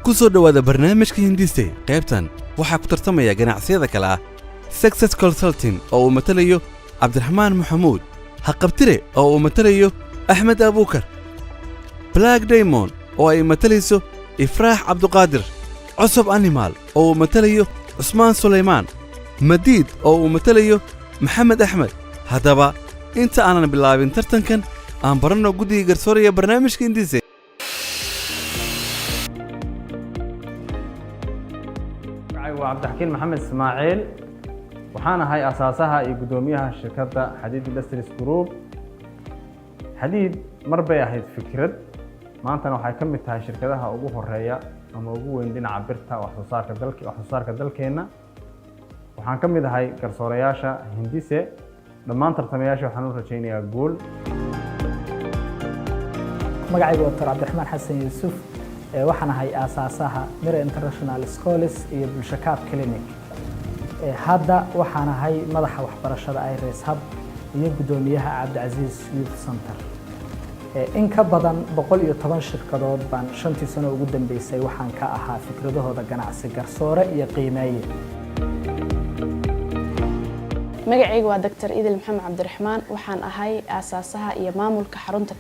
ku soo dhawaada barnaamijka Hindise qaybtan waxa ku tartamaya ganacsiyada kala ah Success Consulting oo uu matalayo Cabdiraxmaan Maxamuud Haqabtire oo uu matalayo Axmed Abuukar Black Diamond oo ay matalayso Ifraax Cabduqaadir Cusub Animal oo uu matalayo Usmaan Suleymaan Madiid oo uu matalayo Maxamed Axmed haddaba inta aanan bilaabin tartankan aan barano guddiga garsooraya barnaamijka Hindise عبدالحكيم محمد إسماعيل وحنا هاي أساسها يقدوميها شركة حديد إندستريز جروب حديد مربى هاي فكرة ما أنت نوحي كميت هاي شركتها أبوه الرئية أما أبوه عندنا عبرتها وحصار كدلك هنا وحن كميت هاي كرسورياشة هندسة لما أنت ترتمياشة وحنور رجيني أقول مقعي دكتور عبد الرحمن حسن يوسف waxaan ahay aasaasaha Mira International Schools iyo Bulshakaab Clinic hadda waxaan ahay madaxa waxbarashada Iris Hub iyo gudoomiyaha Cabdicaziz Youth Center in ka badan 110 shirkadood baan 5 sano ugu dambeysay waxaan ka ahaa fikradahooda ganacsi garsoore iyo qiimeeye magacaygu waa Dr. Idil Maxamed Cabdiraxmaan waxaan ahay aasaasaha iyo maamulka xarunta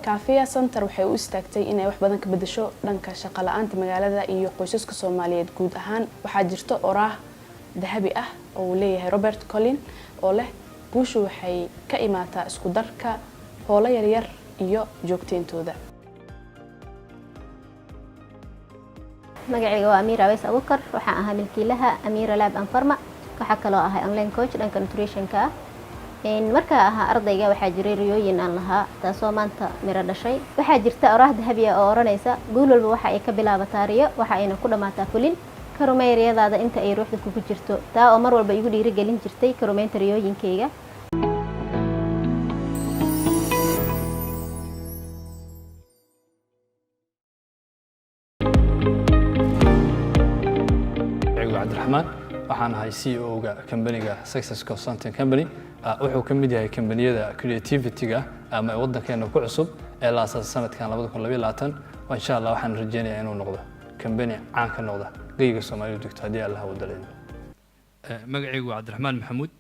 Kaafiya Center waxay u istaagtay inay wax badan ka bedesho dhanka shaqo la'aanta magaalada iyo qoysaska Soomaaliyeed guud ahaan waxa jirto oraah dahabi ah oo leeyahay Robert Collin oo leh guushu waxay ka imaataa isku darka hoola yar iyo joogteentooda magacaygu waa Amira Aweys Abuukar waxaan ahaa milkiilaha Amira Lab and Pharma waxa kale oo ahay online coach dhanka nutrition-ka marka ahaa ardayga waxa jiray riyooyin aan lahaa taasoo maanta mira dhashay waxa jirta oraah dahabi ah oo oranaysa guul walba waxa ay ka bilaabataa riyo waxa ayna ku dhamaataa fulin karumeeyadaada inta ay ruuxda kugu jirto taa oo mar walba igu dhiirigelin jirtay karumeynta riyooyinkayga Cabdiraxmaan waxaan ahay CEO-ga company-ga Success Consulting Company wuxuu ka mid yahay kambaniyada creativity-ga ama waddankeena ku cusub ee la aasaasay sanadkan 2022 oo insha Allah waxaan rajeynayaa inuu noqdo company caan ka noqda geyga Soomaaliya dugta hadii Allah uu daleeyo magacaygu waa Cabdiraxmaan Maxamuud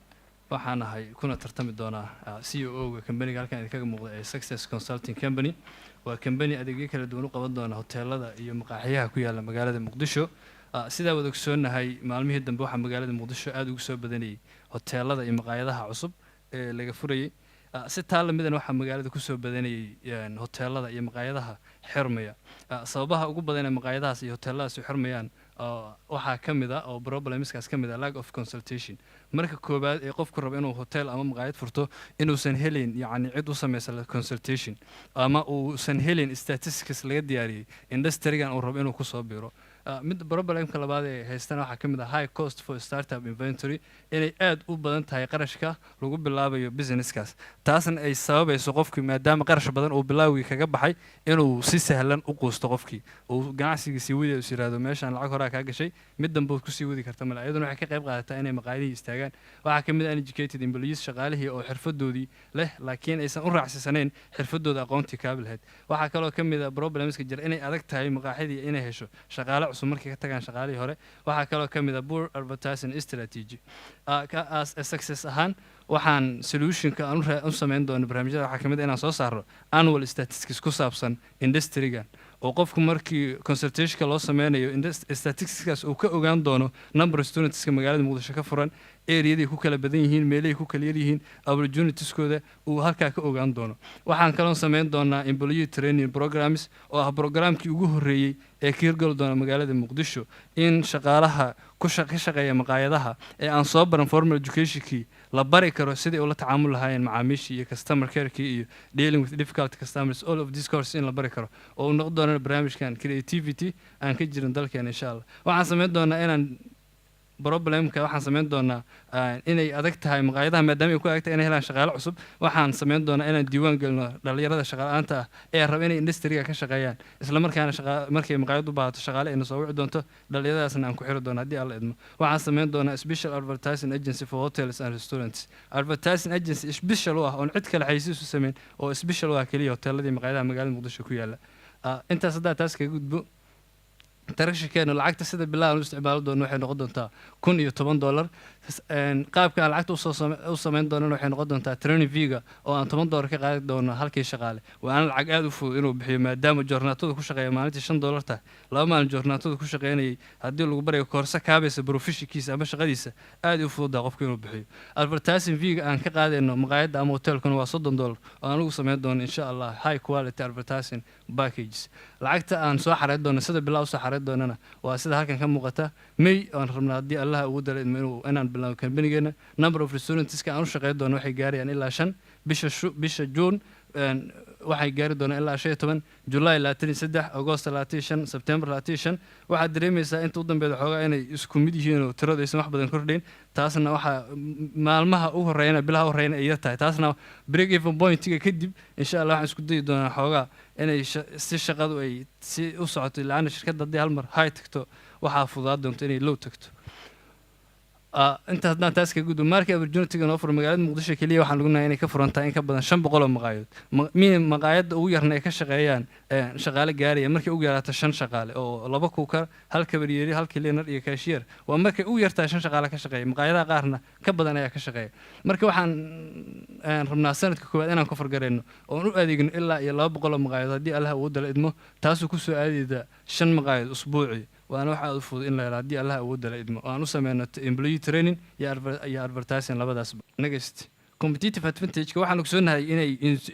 waxaan ahay kuna tartami doonaa CEO-ga company-ga halkan idinkaga muuqda ee Success Consulting Company waa company adeegyo kala duwan u qaban doona hoteelada iyo maqaaxiyaha ku yaala magaalada Muqdisho sida wada ogsoonahay maalmihii dambe waxa magaalada Muqdisho aad ugu soo badanayay hoteelada iyo maqaayadaha cusub ee laga furayay si taalamidana waxa magaalada ku soo badanayay hoteelada iyo maqaayadaha xirmaya sababaha ugu badan ee maqaayadahaas iyo hoteeladaas u xirmayaan waxa kamid ah oo problemskaas kamid ah lack of consultation marka koobaad ee qofku rabo inuu hotel ama maqaayad furto inuusan helin yaani cid u sameeysa consultation ama uusan helin statistics laga diyaariyay industry-gan uu rabo inuu ku soo biiro mid problemka labaad ee haystana waxa kamid ah high cost for startup inventory inay aad u badan tahay qarashka lagu bilaabayo businesskaas taasna ay sababayso qofkii maadaama qarash badan uu bilaawgi kaga baxay inuu si sahlan u quusto qofkii uu ganacsigiisa wadi u siraado meeshan lacag hore ka gashay mid dambe ku sii wadi karta malaayaduna waxay ka qayb qaadataa inay maqaayadii istaagaan waxa kamid ah educated employees shaqaalihii oo xirfadoodii leh laakiin aysan u raacsisaneen xirfadooda aqoontii kaabilheed waxa kale oo kamid ah problemska jira inay adag tahay maqaayadii inay hesho shaqaale cusub markay ka tagaan shaqaalihii hore waxa kale oo kamid ah poor advertising strategy as a success ahaan waxaan solution-ka aan u sameyn doono barnaamijyada waxa kamid ah inaan soo saaro annual statistics ku saabsan industry-gan oo qofku markii consultation-ka loo sameynayo statistics uu ka ogaan doono number of students-ka magaalada Muqdisho ka furan area-yada ku kala badan yihiin meelaha ku kala yar yihiin opportunities-kooda uu halka ka ogaan doono waxaan kaloo sameyn doonaa employee training programs oo ah programkii ugu horeeyay ee ka hirgal doona magaalada Muqdisho in shaqaalaha ku shaqeeya maqaayadaha ee aan soo baran formal education-kii la bari karo sidii uu la tacaamul lahaayeen macaamiisha iyo customer care-kii iyo dealing with difficult customers all of these courses in la bari karo oo uu noqon doono barnaamijkan creativity aan ka jirin dalkeena insha Allah waxaan sameyn doonaa inaan problemka waxaan sameyn doonaa inay adag tahay maqaayadaha maadaama ay ku adag tahay inay helaan shaqaale cusub waxaan sameyn doonaa inaan diiwaan gelino dhalinyarada shaqaalaanta ah ee raba inay industry-ga ka shaqeeyaan isla markaana markay maqaayad u baahato shaqaale ay soo wici doonto dhalinyaradaasna aan ku xiri doono haddii alla idmo waxaan sameyn doonaa special advertising agency for hotels and restaurants advertising agency special u ah oon cid kale xayisiis u sameyn oo special u ah keliya hoteeladii maqaayadaha magaalada Muqdisho ku yaala intaas hadda taas kaga gudbo tarashinkeena lacagta sida bilaa aan u isticmaali doono waxay noqon doontaa $10 qaabka aan lacagta u samayn doonana waxay noqon doontaa training fee-ga oo aan $10 ka qaadi doono halkii shaqaale waana lacag aad u fudud inuu bixiyo maadaama joornaatada ku shaqeeya maalintii $5 tahay 2 maalin joornaatada ku shaqeynayay haddii lagu barayo koorse kaabaysa professionkiisa ama shaqadiisa aad u fududaa qofka inuu bixiyo advertising fee-ga aan ka qaadayno maqaayadda ama hotelkuna waa $30 oo aan ugu samayn doono insha allah high quality advertising packages lacagta aan soo xareyn doono sida bilaa u soo xareyn doonana waa sida halkan ka muuqata may aan rabnaa haddii allah ugu daro inaan bilaabo kambanigeena number of restaurantska aan u shaqeyn doono waxay gaarayaan ilaa 5 bisha June waxay gaari doonaan ilaa 15 July 23 August 25 September 25 waxaad dareemaysaa inta u dambeeya xoogaa inay isku mid yihiin oo tirada aysan wax badan kordhin taasna waxa maalmaha u horeeyna bilaha horeeyna ay tahay taasna break even point-ga kadib insha Allah waxaan isku dayi doonaa xoogaa inay si shaqadu ay si u socoto ilaa shirkadda hadii hal mar high tagto waxa fududaad doonto inay low tagto inta haddaan taas ka gudbo market opportunity-ga noo furo magaalada muqdisho keliya waxaan lagu nahay inay ka furantahay in ka badan 500 oo maqaayadood maqaayadda ugu yarna ay ka shaqeeyaan shaqaale gaaraya markay ugu yaraato 5 shaqaale oo 2 kuukar 1 kabariyeri 1 cleaner iyo cashier waa markay ugu yartaa 5 shaqaale ka shaqeeya maqaayadaha qaarna ka badan ayaa ka shaqeeya marka waxaan rabnaa sanadka koowaad inaan ka fargareyno oo u adeegno ilaa iyo 200 oo maqaayadood haddii Allah uu dalo idmo taasoo ku soo aadayda 5 maqaayadood usbuucii waana waxa u fudud in la helo haddii Allah uu dalo idmo aan u sameeyno employee training iyo advertising labadaas next competitive advantage waxaan ogsoonahay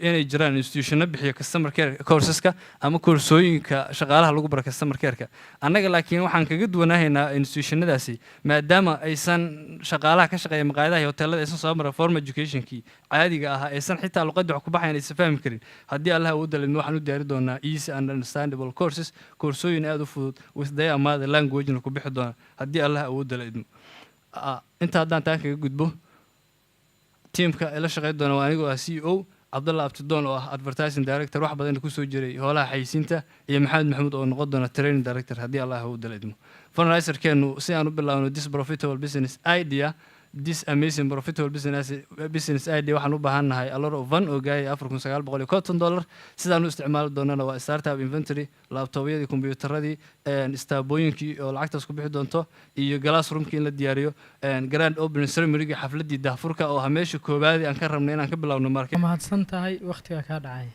inay jiraan institutiono bixiyo customer care courseska ama koorsooyinka shaqaalaha lagu baro customer care-ka annaga laakiin waxaan kaga duwanaahaynaa institutionadaasi maadaama aysan shaqaalaha ka shaqeeya maqaayadaha iyo hoteelada aysan soo marin formal education-kii caadiga ahaa aysan xitaa luqadda wax ku baxayn aysan fahmi karin haddii Allah uu dalo idmo waxaan u diyaari doonaa easy and understandable courses koorsooyin aad u fudud with their mother language-na ku bixi doona haddii Allah uu dalo idmo inta haddaan taa kaga gudbo teamka ila shaqeyn doona waa anigoo ah CEO Cabdalla Abtidoon oo ah advertising director wax badan ku soo jiray howlaha xayisiinta iyo Maxamed Maxamuud oo noqon doona training director haddii Allah uu dalo idmo fundraiser-keenu si aan u bilaawno this profitable business idea this amazing profitable business idea waxaan u baahanahay a lot of fun oo gaaya $4,950 sidaan u isticmaali doonana waa startup inventory laptopyadii kombiyuutarradii istaabooyinkii oo lacagtaas ku bixi doonto iyo classroomkii in la diyaariyo grand opening ceremony-ga xafladii daahfurka oo meesha koobaad aan ka rabnay inaan ka bilaawno markii mahadsan tahay waqtiga ka dhacay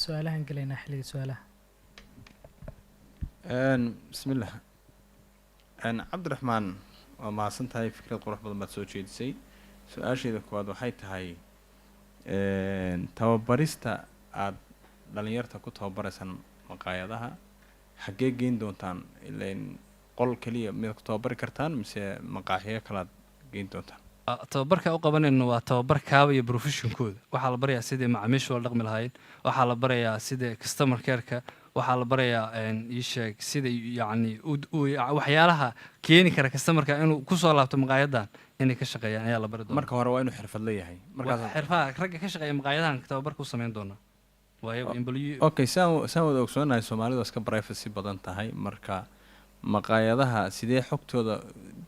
su'aalahan galeena xilliga su'aalaha bismillah Cabdiraxmaan waa mahadsan tahay fikrad qurux badan baad soo jeedisay su-aasheeda koowaad waxay tahay tababarista aad dhalinyarta ku tababaraysan maqaayadaha xaggee geyn doontaan ileen qol keliya miyaad ku tababari kartaan mise maqaaxiyo kalaad geyn doontaan tababarka u qabanayno waa tababar kaaba iyo professionkooda waxaa la barayaa sidii macaamiisha loo dhaqmi lahaayeen waxaa la barayaa sidii customer care-ka waxaa la barayaa ii sheeg sida yacni waxyaalaha keeni kara customerka inuu ku soo laabto maqaayadan inay ka shaqeeyaan ayaa la bari doonaa marka hore waa inuu xirfad leeyahay markaas xirfaha ragga ka shaqeeya maqaayadahan tababarka u sameyn doonaa waayo employee okay saan wada ogsoonahay Soomaalidu iska privacy badan tahay marka maqaayadaha sidee xogtooda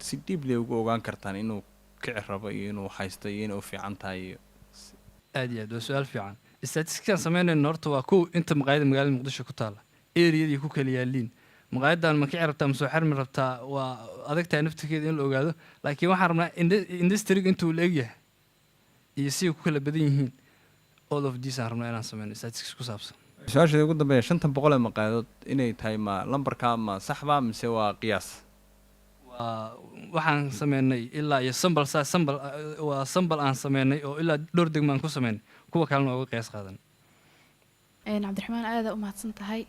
si deeply ugu ogaan kartaan inuu kici rabo iyo inuu haysto iyo inuu fiican tahay aad iyo aad waa su'aal fiican statistics sameynayno horta waa ku inta maqaayada magaalada Muqdisho ku taala area-yadii ku kala yaaliin maqaayadan ma kici rabtaa soo xirmi rabtaa waa adagtaa naftigeeda in la ogaado laakiin waxaan rabnaa industry-ga intuu la egyahay iyo si ku kala badan yihiin all of these aan rabnaa inaan sameyno statistics ku saabsan su-aasheeda ugu dambeeya 500 ee maqaayadood inay tahay ma lambarka ma saxba mise waa qiyaas waxaan sameynay ilaa iyo sambal aan sameynay oo ilaa dhowr degmaan ku sameynay kuwa kalena uga qiyaas qaadan Cabdiraxmaan aad u mahadsan tahay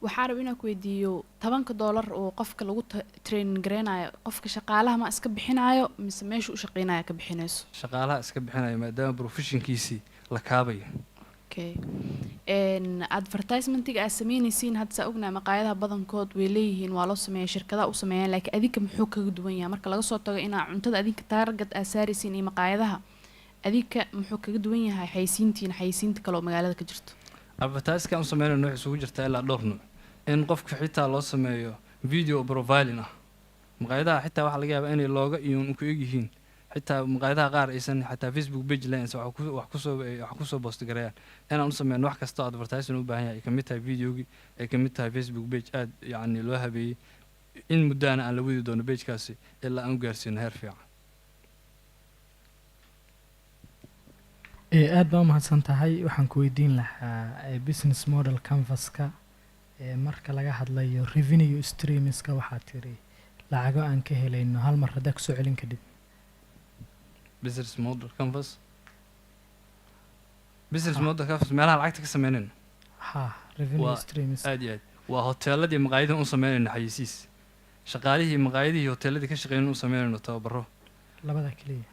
waxaan rabaa inaan ku weydiiyo $10 oo qofka lagu training gareynayo qofka shaqaalaha ma iska bixinayo mise meesha u shaqeynaya ka bixinayso shaqaalaha iska bixinayo maadaama professionkiisii la kaabayo okay advertisement-iga aad sameynaysiin hadda saa ognahay maqaayadaha badankood way leeyihiin waa loo sameeyaa shirkadaha u sameeyaan laakiin adinka muxuu kaga duwan yahay marka laga soo tago inaa cuntada adinka target aad saaraysiin iyo maqaayadaha adinka muxuu kaga duwan yahay xayisiinta kale oo magaalada ka jirto advertising-ka aan sameynayno nooc isugu jirta ilaa dhowr nooc in qofka xitaa loo sameeyo video profiling ah maqaayadaha xitaa waxaa laga yaabaa inay looga iyo ku eg yihiin xitaa maqaayadaha qaar aysan xataa Facebook page lahayn wax ku soo post gareeyaan inaan u sameyno wax kasta oo advertising u baahan yahay ay kamid tahay videogii ay kamid tahay Facebook page aad yacni loo habeeyey in muddaana aan la wadi doono pagekaasi ilaa aan u gaarsiino heer fiican. aad baa umahadsan tahay. waxaan ku weydiin lahaa business model canvaska marka laga hadlayo revenue streamska waxaa tiri lacago aan ka helayno hal mar haddaa kusoo celin kadib. business model canvas meelaha lacagta ka sameynayno revenue streams aad iyo aad waa hoteeladii maqaayadii u sameynayno xayisiis, shaqaalihii maqaayadii hoteeladii ka shaqeynayno u sameynayno tababaro, labada keliya,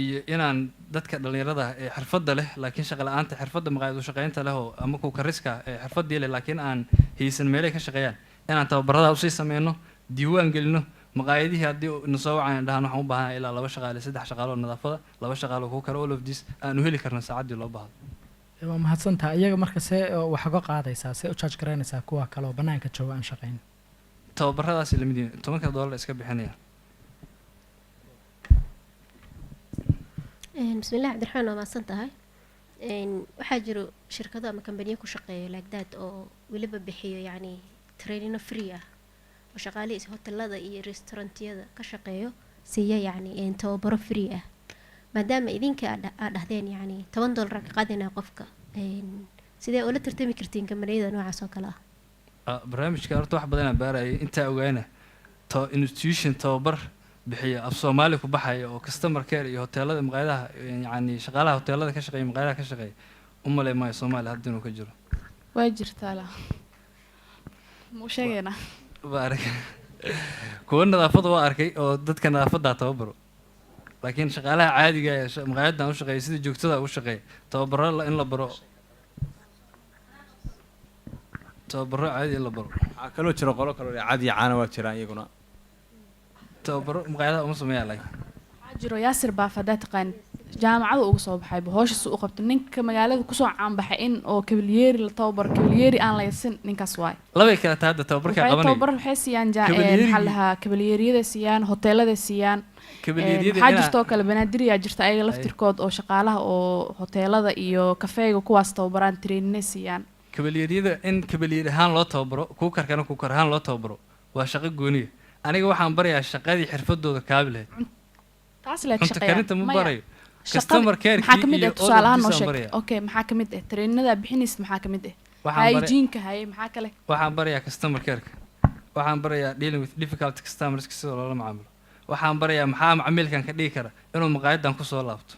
iyo inaan dadka dhalinyarada ee xirfadda leh laakiin shaqa la'aanta xirfadda maqaayad u shaqeynta leh oo ama kuwa kariska ee xirfaddii leh laakiin aan haysan meelay ka shaqeeyaan inaan tababarada usii sameyno, diiwaan gelino. maqaayadihii haddii na soo wacayn dhahaan waxaan u baahanahay ilaa 2 shaqaale 3 shaqaale oo nadaafada, 2 shaqaale oo ku kara all of this aan u heli karno saacaddii loo baahdo. waa mahadsantaha. iyaga marka see wax uga qaadaysaa, see u charge garaynaysaa kuwa kale oo bannaanka jooga aan shaqayn? tababaradaasi lamid yihiin $10 iska bixinaya. bismillaah cabdiraxmaan waa mahadsan tahay. waxaa jiro shirkado ama kambaniyo ku shaqeeyo like that oo weliba bixiyo yacni trainino free ah oo shaqaalihii hotelada iyo restaurantiyada ka shaqeeyo siiya yacni tababaro free ah. maadaama idinka aad dhahdeen yacni $10 ka qaadinaa qofka, sidee ula tartami kartiin kambaniyada noocaas oo kale ah? barnaamijka horta wax badan aan baarayay intaa ogaana institution tababar bixiya af Soomaali ku baxaya oo customer care iyo hoteelada maqaayadaha yacni shaqaalaha hoteelada ka shaqeeya maqaayadaha ka shaqeeya u maleemayo Soomaali hadda inuu ka jiro. waa jirtaa la muu sheegayna baarak kuwa nadaafada waa arkay oo dadka nadaafada tababaro, laakiin shaqaalaha caadiga ah ee maqaayadan u shaqeeya sida joogtada u shaqeeya tababaro in la baro, tababaro caadi in la baro. waxaa kaloo jira qolo kale oo caadi caana waa jiraan iyaguna tababaro maqaayadaha uma sameeyaan laakiin waxaa jiro Yaasir Baaf haddaa taqaan jaamacada ugu soo baxayba hawshiisa u qabto ninka magaalada kusoo caan baxay in oo kabalyeeri la tababaro, kabalyeeri aan la yasin ninkaas waay. labay kala tahay hadda tababarka qabanay. tababar waxay siiyaan maxaa lahaa kabalyeeriyada siiyaan, hoteelada siiyaan. waxaa jirtoo kale Banaadir jirta ayaga laftirkood oo shaqaalaha oo hoteelada iyo kafeega kuwaas tababaraan trainine siiyaan. kabalyeeriyada in kabalyeeri ahaan loo tababaro, kuwa karkana kuwa kar ahaan loo tababaro waa shaqo gooniya. aniga waxaan barayaa shaqadii xirfadooda kaabileed taas la shaqeeyaa karinta ma barayo customer care maxaa kamid ah tusaalahaan noo sheeg. okay maxaa kamid ah trainada bixinaysa, maxaa kamid ah hygiene-ka hay, maxaa kale? waxaan barayaa customer care, waxaan barayaa dealing with difficult customers sida loola macaamilo, waxaan barayaa maxaa macmiilkan ka dhigi kara inuu maqaayadan ku soo laabto.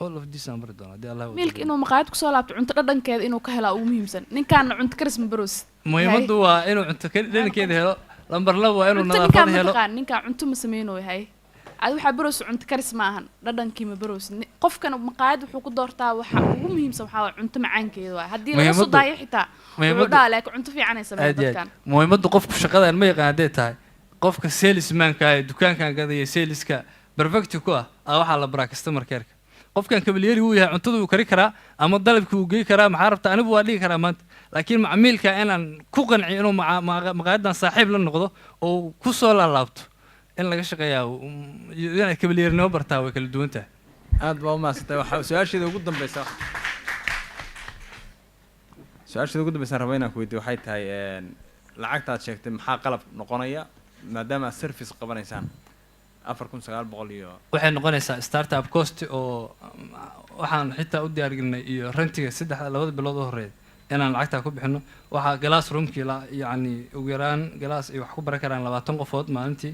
all of this aan bari doonaa hadii Allah milk inuu maqaayad ku soo laabto cunto dhadhankeeda inuu ka helo ugu muhiimsan. ninkaan cunto karis ma baroos muhiimadu waa inuu cunto dhadhankeeda helo. lambar 2 waa inuu nadaafad helo. ninkaan cunto ma sameeyno yahay aad waxa baroos cunto karis ma ahan, dhadhankii ma baroos. qofkan maqaayad wuxuu ku doortaa waxa ugu muhiimsan waxa cunto macaankeeda waa haddii la soo daayo xitaa wuxuu dhaale cunto fiican ay sameeyaan dadkan. muhiimadu qofku shaqadan ma yaqaan hadday tahay qofka salesman-ka ee dukaankan gadaya saleska perfect ku ah waxa la baraa customer care. qofkan kabalyeeri uu yahay cuntada uu kari karaa ama dalabkii uu geey karaa, maxaa rabtaa anigu waa dhigi karaa maanta, laakiin macmiilka inaan ku qanciyo inuu maqaayadan saaxiib la noqdo oo ku soo laalaabto in laga shaqeeyaa inay kabalyeerinimo bartaa way kala duwan tahay. aad baa u mahadsantahay. waxaa su-aasheeda ugu dambeysa rabaa inaan ku weydiiyo waxay tahay lacagta aad sheegtay maxaa qalab noqonaya maadaama aad service qabanaysaan 4,900 iyo waxay noqonaysaa startup cost oo waxaan xitaa u diyaar galinay iyo rentiga 2 bilood oo horeeyay inaan lacagta ku bixino. waxaa glass roomkii la yacni ugu yaraan glass ay wax ku baran karaan 20 qofood maalintii.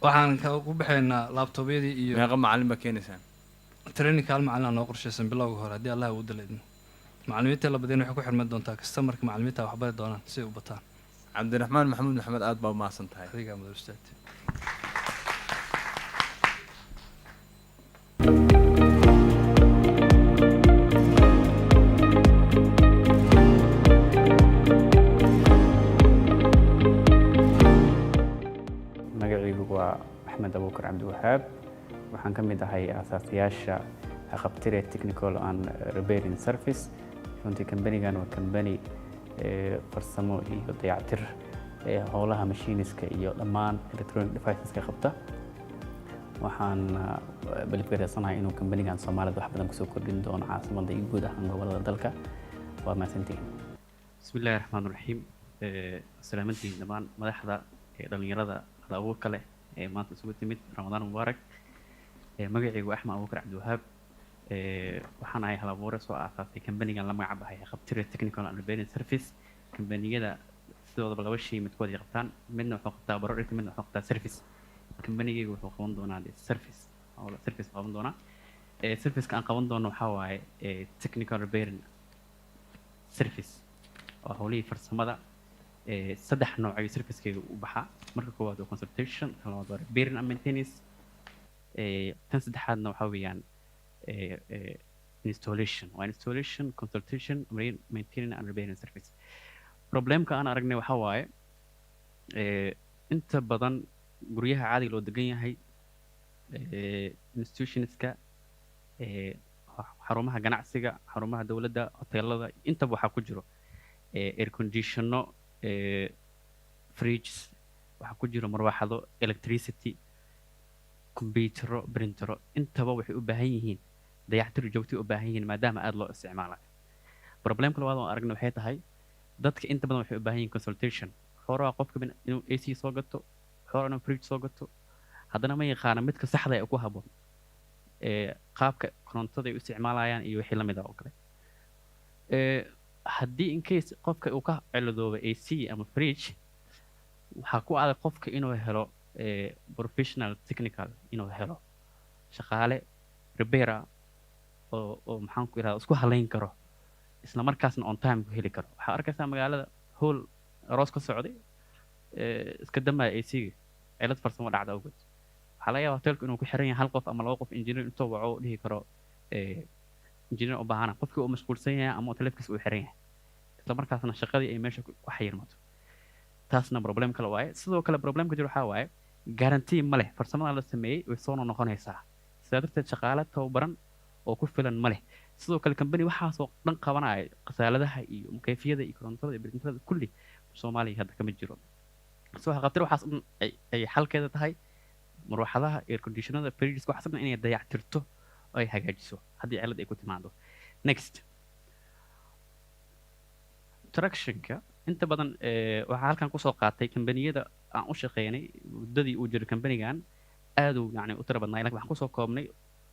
waxaan ku bixinaa laptopyadii iyo meeqa macallin ba keenaysaan? training hal macallin noo qorshaysan bilowga hore haddii Allah uu daleedmo. macallimiinta la badin waxay ku xirman doontaa customerka macallimiinta wax bari doonaan si u bataan. Cabdiraxmaan Maxamuud Maxamed aad baa u mahadsan tahay. adiga ma ustaad. أحمد أبو بكر عبد الوهاب waxaan ka mid ahay aasaasiyaasha Haqabtire Technical and Repairing Service. runtii kambanigan waa kambani farsamo iyo dayactir howlaha machiniska iyo dhammaan electronic deviceska qabta. waxaan balifgareysanahay inuu kambanigan Soomaalida wax badan kusoo kordhin doono caasimadda iyo guud ahaan gobolada dalka. waa mahadsantihiin. bismillaahi raxmaani raxiim. salaamantiin dhammaan madaxda dhalinyarada hal-abuurka leh ee maanta isugu timid. ramadaan mubaarak. magacaygu axmed abuukar cabdiwahaab. waxaan ahay hal-abuure soo aasaasay kambanigan la magac baxay Haqabtire Technical and Repair Service. kambaniyada sidoodaba laba shay midkood ay qabtaan, midna wuxuu qabtaa product, midna wuxuu qabtaa service. kambanigaygu wuxuu qaban doonaa service oo service qaban doonaa. service-ka aan qaban doono waxaa waaye technical repairing service oo howlihii farsamada saddex nooc ayuu service-kayga u baxaa. marka koowaad waa consultation, kan labaad waa repairing and maintenance, tan saddexaadna waxaa weeyaan installation. waa installation, consultation, maintenance and repairing service. problemka aan aragnay waxaa waaye inta badan guryaha caadiga loo degan yahay, institutionska, xarumaha ganacsiga, xarumaha dowladda, hoteelada, intaba waxaa ku jiro air conditiono, fridges, waxaa ku jiro marwaxado, electricity, computero, printero. intaba waxay u baahan yihiin dayactir joogto u baahan yihiin maadaama aada loo isticmaalayo. problemka labaad oo aragnay waxay tahay dadka inta badan waxay u baahan yihiin consultation. xoraa qofka inuu AC soo gato, xoraa inuu fridge soo gato, haddana ma yaqaana midka saxda ee ku habboon qaabka korontada ay u isticmaalayaan iyo wixii la mid ah oo kale. haddii in case qofka uu ka ciladooba AC ama fridge, waxaa ku adag qofka inuu helo professional technical, inuu helo shaqaale repair oo maxaan ku irahdaa isku halayn karo, isla markaasna on time ku heli karo. waxaa arkaysaa magaalada hool aroos ka socday iska damaya AC-ga cilad farsamo dhacda awgeed. waxaa laga yaabaa hotelku inuu ku xiran yahay hal qof ama laba qof engineer intuu waco dhihi karo engineer u baahana, qofkii uu mashquulsan yahay ama telefonkiisa uu xiran yahay, isla markaasna shaqadii ay meesha ku xayirmato. taasna problem kale waaye. sidoo kale problemka jiro waxaa waaye guarantee ma leh. farsamada la sameeyey way soo noqonaysaa, sidaa darteed shaqaale tababaran oo ku filan ma leh. sidoo kale kambani waxaasoo dhan qabanaya khasaaladaha iyo mukayfiyada iyo korontada iyo brinterada kulli Soomaaliya hadda kama jiro. soo Haqabtire waxaas dhan ay xalkeeda tahay marwaxadaha, air conditionada, fridges, waxaas dhan inay dayactirto oo ay hagaajiso haddii cilad ay ku timaado. next, tractionka inta badan waxaa halkan kusoo qaatay kambaniyada aan u shaqeynay muddadii uu jiray kambanigan aad uu yani u tira badnaa. laakiin waxaan kusoo koobnay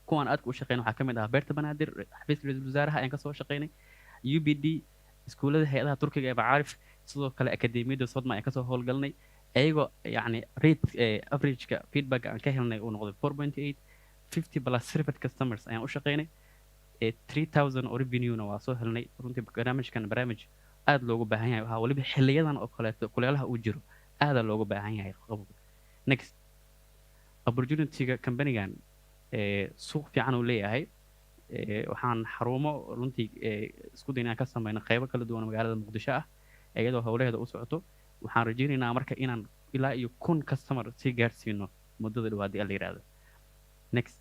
kuwaan aadka u shaqeynay waxaa ka mid ah beerta banaadir, xafiiska ra-iisul wasaaraha ayaan kasoo shaqeynay, UBD, iskuullada hay-adaha turkiga ee macaarif, sidoo kale akademiyadda sodma ayaan kasoo howlgalnay. ayagoo yani rate averageka feedback aan ka helnay uu noqday 4.8. 50 plus served customers ayaan u shaqeynay. 3000 oo revenue-na waa soo helnay. runtii barnaamijkan barnaamij aad loogu baahan yahay. waxaa waliba xiliyadan oo kaleeto kuleelaha uu jiro aada loogu baahan yahay qabowga. next, opportunity-ga kambanigan suuq fiican uu leeyahay. waxaan xarumo runtii isku day inaan ka sameyno qaybo kala duwan magaalada Muqdisho ah iyadoo howlaheeda u socoto. waxaan rajaynaynaa marka inaan ilaa iyo 1000 customer sii gaarsiino muddada dhawaad ee la yiraahdo. next,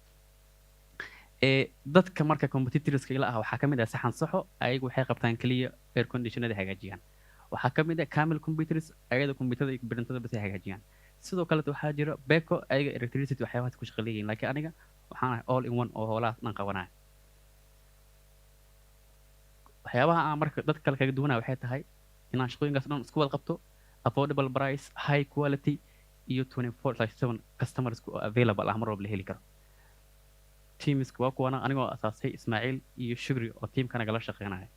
dadka marka competitorska ila ah waxaa ka mid ah saxan saxo, ayagu waxay qabtaan kaliya air conditionada hagaajiyaan. waxaa ka mid ah Camel Computers, ayada computerada iyo printerada bas ay hagaajiyaan. sidoo kale waxaa jira Beko, ayaga electricity waxyaabahaas ku shaqaleeyeen. laakiin aniga waxaan ahay all in one oo howlahaas dhan qabanaya. waxyaabaha aan marka dadka kale kaga duwanaya waxay tahay inaan shaqooyinkaas dhan isku wada qabto, affordable price, high quality, iyo 24/7 customers oo available ah mar walba la heli karo. teamska waa kuwana anigoo asaasay Ismaaciil iyo Shukri oo teamka nagala shaqeynaya.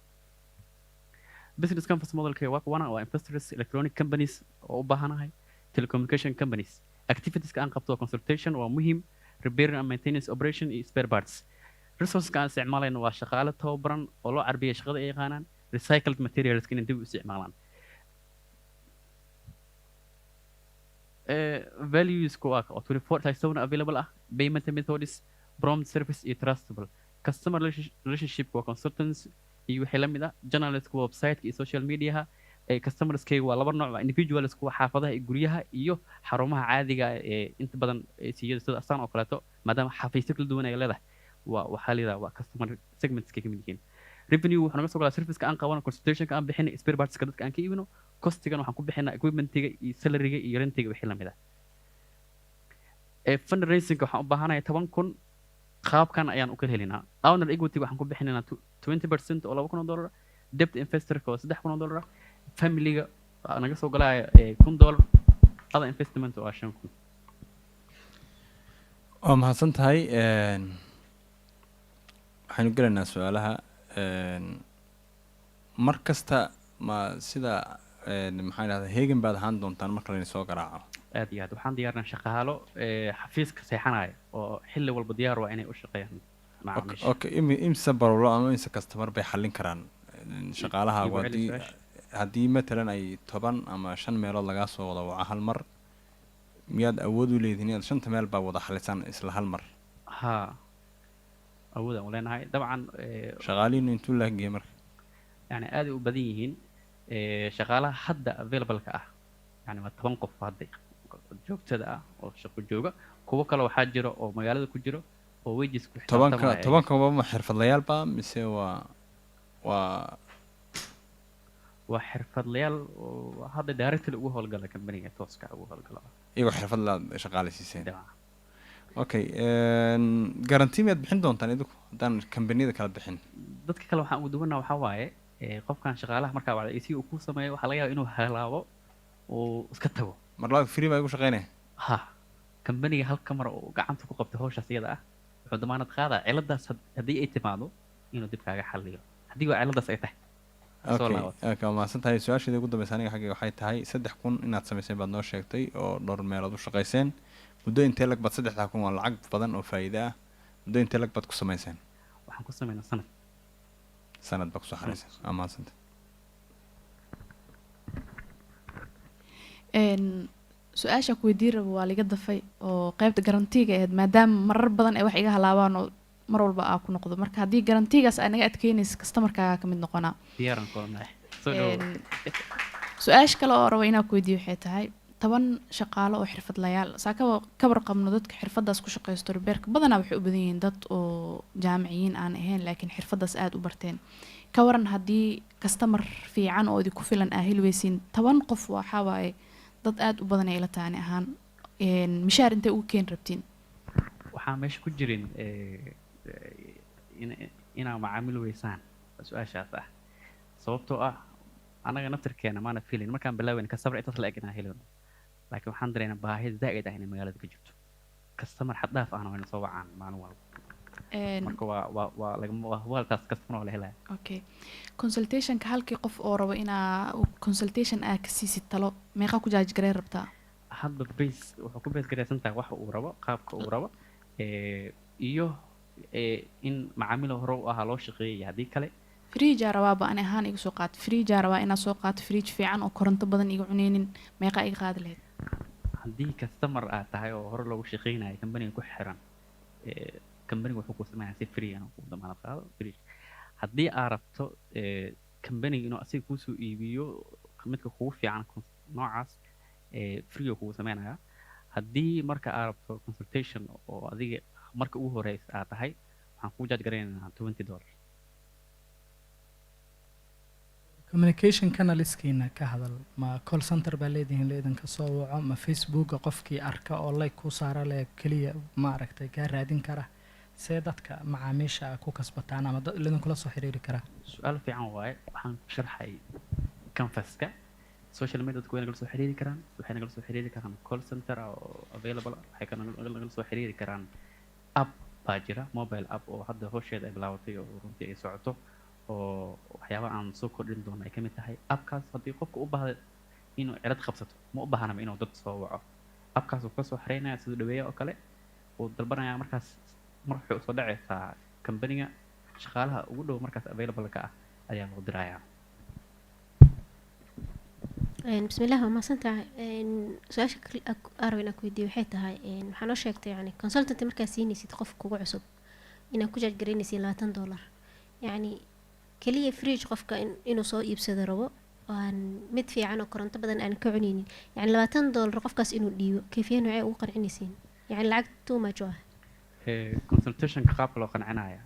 business campus modelka waa kuwana waa investors, electronic companies oo u baahanahay, telecommunication companies. activitieska aan qabto consultation waa muhiim, repair and maintenance, operation iyo spare parts. resourceska aan isticmaalayno waa shaqaale tababaran oo loo carbiyay shaqada ay yaqaanaan, recycled materials in dib u isticmaalaan. values waa 24/7 available ah, payment methods, prompt service iyo trustable. customer relationship waa consultants iyo wixii la mid ah. journalist website iyo social media. customerskayga waa laba nooc, individuals kuwa xaafadaha iyo guryaha iyo xarumaha caadiga ee inta badan siyada sida asaan oo kaleeto, maadaama xafiisyo kala duwan ay leedahay. waxaa leedahay waa customer segments ka mid yihiin. revenue waxaa naga soo galaa serviceka aan qabano, consultationka aan bixinay, spare partska dadka aan ka iibino, costigan waxaan ku bixinaa equipmentiga iyo salaryga iyo rentiga wixii la mid ah. fundraising waxaan u baahanahay 10,000 qaabkan ayaan u kala helinaa owner equity waxaan ku bixinaynaa 20% oo $2,000 debt investor oo $3,000 family-ga naga soo galaya $1,000 other investment oo 5,000 waa mahadsan tahay waxaynu gelaynaa su-aalaha mar kasta ma sida maxaa idhahdaa heegan baad ahaan doontaan marka layna soo garaaco aad iyo aad waxaan diyaarnaa shaqaalo xafiiska seexanaya oo xilli walba diyaar waa inay u shaqeeyaan macaamiisha okay imsa barolo ama imsa customer bay xallin karaan shaqaalahaagu haddii matalan ay 10 ama 5 meelood lagaa soo wada waca hal mar miyaad awood u leedihiin inaad 5 meel baa wada xalisaan isla hal mar ها أودا ولنا هاي طبعا shaqaalihiinu intuu laagaya marka يعني آدي وبديهين شغالة حد available كأه يعني ما تبان هذا جوك تدا أو شق جوجا كوا كلا واحد جرا أو مجال ده كجرا أو ويجس طبعا ما xirfadlayaal baa mise waa وحرفضليال هذا دايركت اللي هو الجلا كمبنية توسكا هو الجلا iyagoo xirfad la shaqaaleysiiseen okay guarantee miyaad bixin doontaan idinku haddaan kambaniyada kala bixin dadka kale waxaan ugu duwanaa waxaa waaye qofkan shaqaalaha markaa wacda AC uu ku sameeyo waxaa laga yaabaa inuu halaabo oo iska tago mar labaad free baa igu shaqeynaya ha kambaniga halka mar oo gacanta ku qabtay hawshaas iyada ah wuxuu damaanad qaadaa ciladaas haddii ay timaado inuu dib kaaga xalliyo haddii waa ciladaas ay tahay okay mahadsan tahay su-aasheeda ugu dambeysa aniga xaggayga waxay tahay 3,000 inaad samayseen baad noo sheegtay oo dhowr meelood u shaqayseen muddo intee lag baad 3,000 waa lacag badan oo faa'iido ah muddo intee lag baad ku samayseen waxaan ku samaynaa sanad baa kusoo xarayseen waa mahadsanta su-aasha ku weydiin rabo waa liga dafay oo qaybta garantiga ahayd maadaama marar badan ay wax iga halaabaan oo mar walba aa ku noqdo marka haddii garantigaas aa naga adkeynaysa customerkaaga ka mid noqonaa su-aasha kale oo rabo inaa ku weydiiyo waxay tahay 10 shaqaalo oo xirfadlayaal saa ka warqabno dadka xirfadaas ku shaqeysto rebeerka badanaa waxay u badan yihiin dad oo jaamiciyiin aan ahayn laakiin xirfadaas aada u barteen ka waran haddii customer fiican oo idinku filan aa heli weysiin 10 qof waxaa waaye dad aada u badan ay la taani ahaan mishaar intay ugu keeni rabtiin waxaa meesha ku jirin inaa macaamil weysaan su-aashaas ah sababtoo ah anaga naftirkeena maana filin markaan bilaaweyn customer intaas la eg inaan helino laakiin waxaan dareynaa baahida zaa'id ah inay magaalada ka jirto customer xad dhaaf ahna wayna soo wacaan maalin walba marka waa waaltaas customer oo la helaya okay consultationka halkii qof oo rabo inaa consultation aa ka siisid talo meeqaa ku jaaji gareen rabtaa hadba base wuxuu ku base garaysan tahay waxa uu rabo qaabka uu rabo iyo in macaamil hore u ahaa loo shaqeeyay haddii kale fridge rawaaba ani ahaan iga soo qaato fridge rabaa inaa soo qaato fridge fiican oo koronto badan iga cuneynin meeqaa iga qaadi lahayd haddii customer aad tahay oo hore loogu shaqeynayo kambaniga ku xiran kambaniga wuxuu ku sameeyaa si free ah ku damaanad qaado fridge haddii aad rabto kambaniga inuu asiga kuusoo iibiyo midka kugu fiican noocaas free oo kugu sameynaya haddii marka aad rabto consultation oo adiga marka ugu horeysa aad tahay waxaan kuu jaaj garaynaynaa $20 communication canalskiina ka hadal ma call center baa leedihiin leedanka soo waco ma facebooka qofkii arka oo like ku saara le keliya ma aragtay kaa raadin kara see dadka macaamiisha ku kasbataan ama leedan kula soo xiriiri karaa su-aal fiican waaye waxaan sharxay canvaska social media dadku way nagala soo xiriiri karaan waxay nagala soo xiriiri karaan call center oo available waxay nagala soo xiriiri karaan app baa jira mobile app oo hadda hawsheeda ay bilaabatay oo runtii ay socoto oo waxyaaba aan soo kordhin doono ay ka mid tahay appkaas haddii qofka u baahda inuu cirad qabsato ma u baahanaba inuu dad soo waco appkaas uu ka soo xareynaya sida dhaweeya oo kale uu dalbanaya markaas mar waxay usoo dhacaysaa kambaniga shaqaalaha ugu dhow markaas available ka ah ayaa loo dirayaa بسم الله وما سنتع سؤالك أروي أكو دي وحيت هاي محنا شيكت يعني consultant مركزيني سيد قف كوع عصب إن أكو جات جريني سي $2 يعني كلية فريج قفك إنه صو يبسد ربو وان مدفع عنه كرنت بدن أنا كعنيني يعني $2 قفكاس إنه ديو كيف ينوع وقن عني سين يعني العقد تو ما جوه consultation كقاب لو قن عناية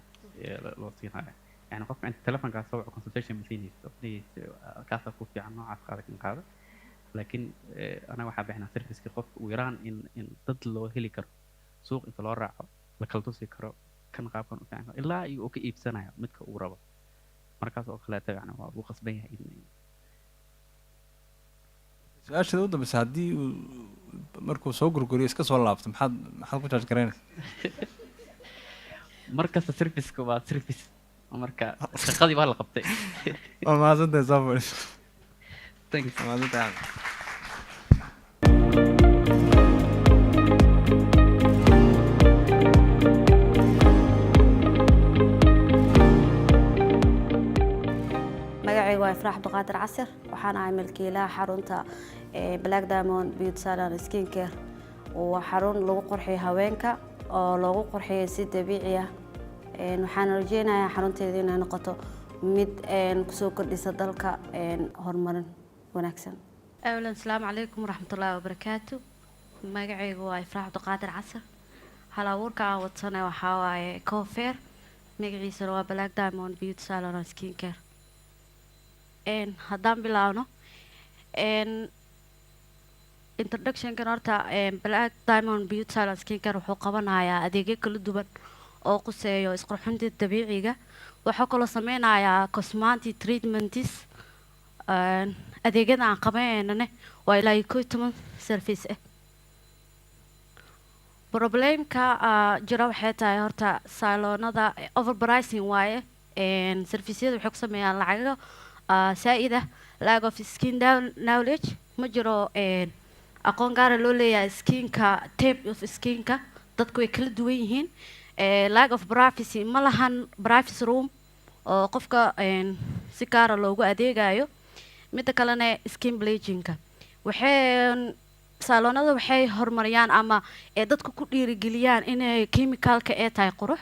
لو صين هاي يعني قفك أنت تلفون كاس سوى consultation مسيني بليز كاسة كوفي عن نوع عسكرك من لكن أنا واحد إحنا سيرفيس كقف ويران إن تطلع هليكر suuq inta loo raaco la kala tusi karo kan qaabkan u fiican ilaa iyo uu ka iibsanayo midka uu rabo markaas oo kaleeto yani waa uu qasban yahay in su-aashada u dambeysa haddii uu markuu soo gurguriyo iska soo laabto maxaad ku charge garaynaysa markasta serviceka waa service marka shaqadii waa la qabtay waa mahadsantahay samuel thanks mahadsantahay magacayga waa ifraax abduqaadir casir waxaan ahay milkiilaha xarunta black diamond beauty salon skin care waa xarun lagu qurxiyo haweenka oo loogu qurxiyo si dabiici ah waxaan rajeynayaa xarunteeda inay noqoto mid kusoo kordhisa dalka horumarin wanaagsan awlan asalaamu calaykum waraxmatullaahi wabarakaatu magacaygu waa ifraax abduqaadir casir hal abuurka aan wadsana waxaa waaye cofair magaciisana waa black diamond beauty salon skin care haddaan bilaabno introductionkan horta black diamond beauty salon skin care wuxuu qabanayaa adeegyo kala duwan oo quseeyo isqurxinta dabiiciga wuxuu kaloo sameynayaa cosmetic treatments adeegyada aan qabanayna waa ilaa iyo 11 service ah problemka jira waxay tahay horta salonada overpricing waaye serviceyada waxay ku sameeyaan lacago saa'ida lack of skin knowledge ma jiro aqoon gaara loo leeyahay skinka type of skinka dadku way kala duwan yihiin lack of privacy ma lahan privacy room oo qofka si gaara loogu adeegayo midda kalena skin bleachingka waxay salonada waxay horumariyaan ama dadku ku dhiirigeliyaan inay chemicalka ee tahay qurux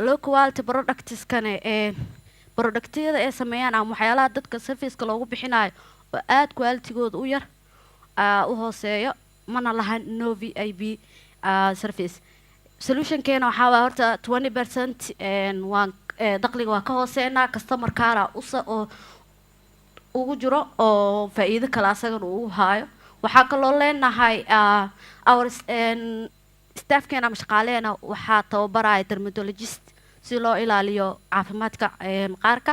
low quality productskana productyada ay sameeyaan ama waxyaalaha dadka serviceka loogu bixinayo oo aad qualitygooda u yar u hooseeyo mana lahan no VIP service solutionkeena waxaa waa horta 20% waan dakhliga waa ka hooseynaa customer care oo ugu jiro oo faa'iido kale asagana uu haayo waxaa kaloo leenahay our staffkeena ama shaqaaleena waxaa tababaraya dermatologist si loo ilaaliyo caafimaadka maqaarka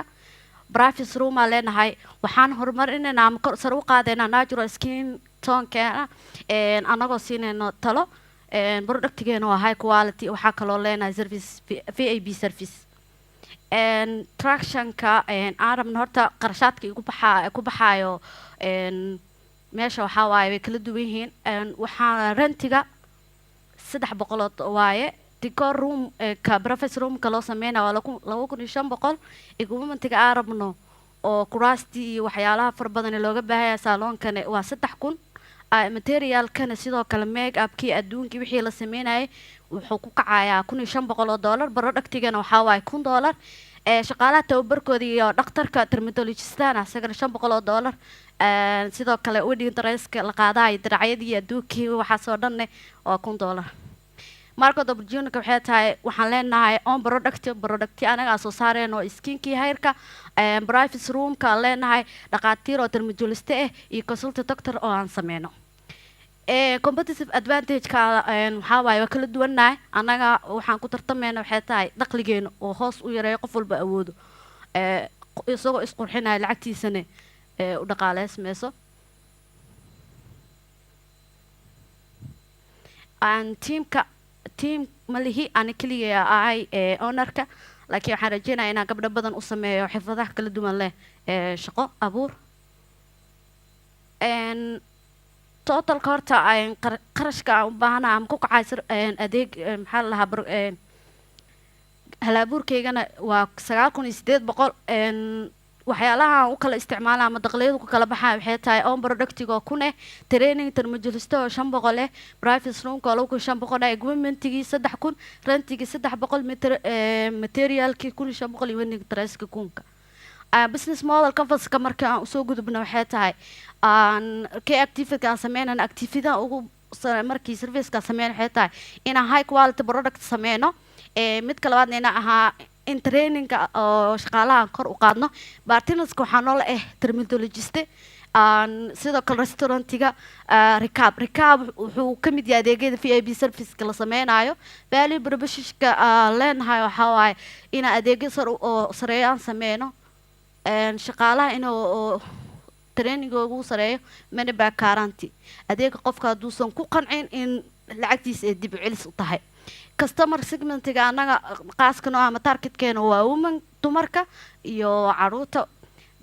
privacy room aan leenahay waxaan horumarinaynaa ama kor sare u qaadaynaa natural skin tonekeena anagoo siinayno talo productgeena waa high quality waxaa kaloo leenahay service VIP service tractionka aan rabno horta qarashaadka ku baxaayo meesha waxaa waaye way kala duwan yihiin waxaa rentiga 300 waaye decor room ka breakfast room ka loo sameynaa waa 2500 equipmentiga aan rabno oo kuraastii iyo waxyaalaha fara badan looga baahaya saloonkana waa 3000 materialkana sidoo kale make upkii adduunkii wixii la sameynayay wuxuu ku kacayaa $1500 productigana waxaa waaye $1000 shaqaalaha tababarkooda iyo dhakhtarka dermatologistana isagana $500 sidoo kale wedding dresska la qaadayo diracyadii adduunkii waxaasoo dhanne waa $1000 market opportunity waxay tahay waxaan leenahay on product anaga soo saareen oo skinkii hairka private roomka leenahay dhaqaatiir oo dermatologist ah iyo consultant doctor oo aan sameyno competitive advantage-ka waxaa waaye waa kala duwannahay annaga waxaan ku tartamayna waxay tahay dakhligeena oo hoos u yareeyo qof walba awoodo isagoo isqurxinaya lacagtiisana u dhaqaaleysmayso team malihi ana keliya ahay ownerka laakiin waxaan rajeynayaa inaan gabdho badan u sameeyo xirfadaha kala duwan leh shaqo abuur totalka horta qarashka aan u baahanaha ama ku kacay adeeg maxaa la lahaa hal-abuurkaygana waa 9800 waxyaalaha aan u kala isticmaala ama dakhligadu ku kala baxaa waxay tahay on productiga oo 1000 training termajilisto oo 500 private roomka oo 500 equipmentigii 3000 rentigii 300 materialkii 1500 iyo wedding dresska 1000 business model canvaska marka aan usoo gudubno waxay tahay kay activity aan sameynana activity ugu markii serviceka sameyn waxay tahay inaan high quality product sameyno mid kale waadna inaan ahaa in trainingka oo shaqaalaha kor u qaadno bartinaska waxaa noola dermatologist sidoo kale restaurantiga rikaab wuxuu ka mid yahay adeegyada VIP serviceka la sameynayo value propositionka leenahay waxaa waaye inaan adeegyo sareeyo aan sameyno shaqaalaha inuu trainingooga u sareeyo money back guarantee adeega qofka hadduusan ku qancin in lacagtiisa ay dib u celis u tahay customer segmentiga annaga qaaskano ama targetkeena waa women dumarka iyo caruurta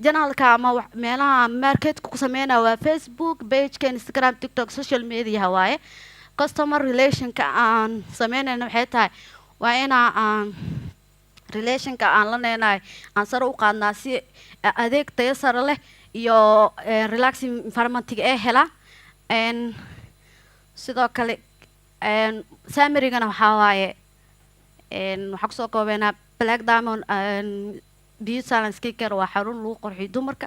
janaalka ama meelaha marketka ku sameynaya waa Facebook pageka Instagram TikTok social media waaye customer relationka aan sameynayna waxay tahay waa inaan relationka aan la leenahay aan sare u qaadnaa si adeeg tayo sare leh iyo relaxing environmentiga ee hela sidoo kale samarygana waxaa waaye waxaa kusoo koobeynaa Black Diamond beauty salon skincare waa xarun lagu qurxiyo dumarka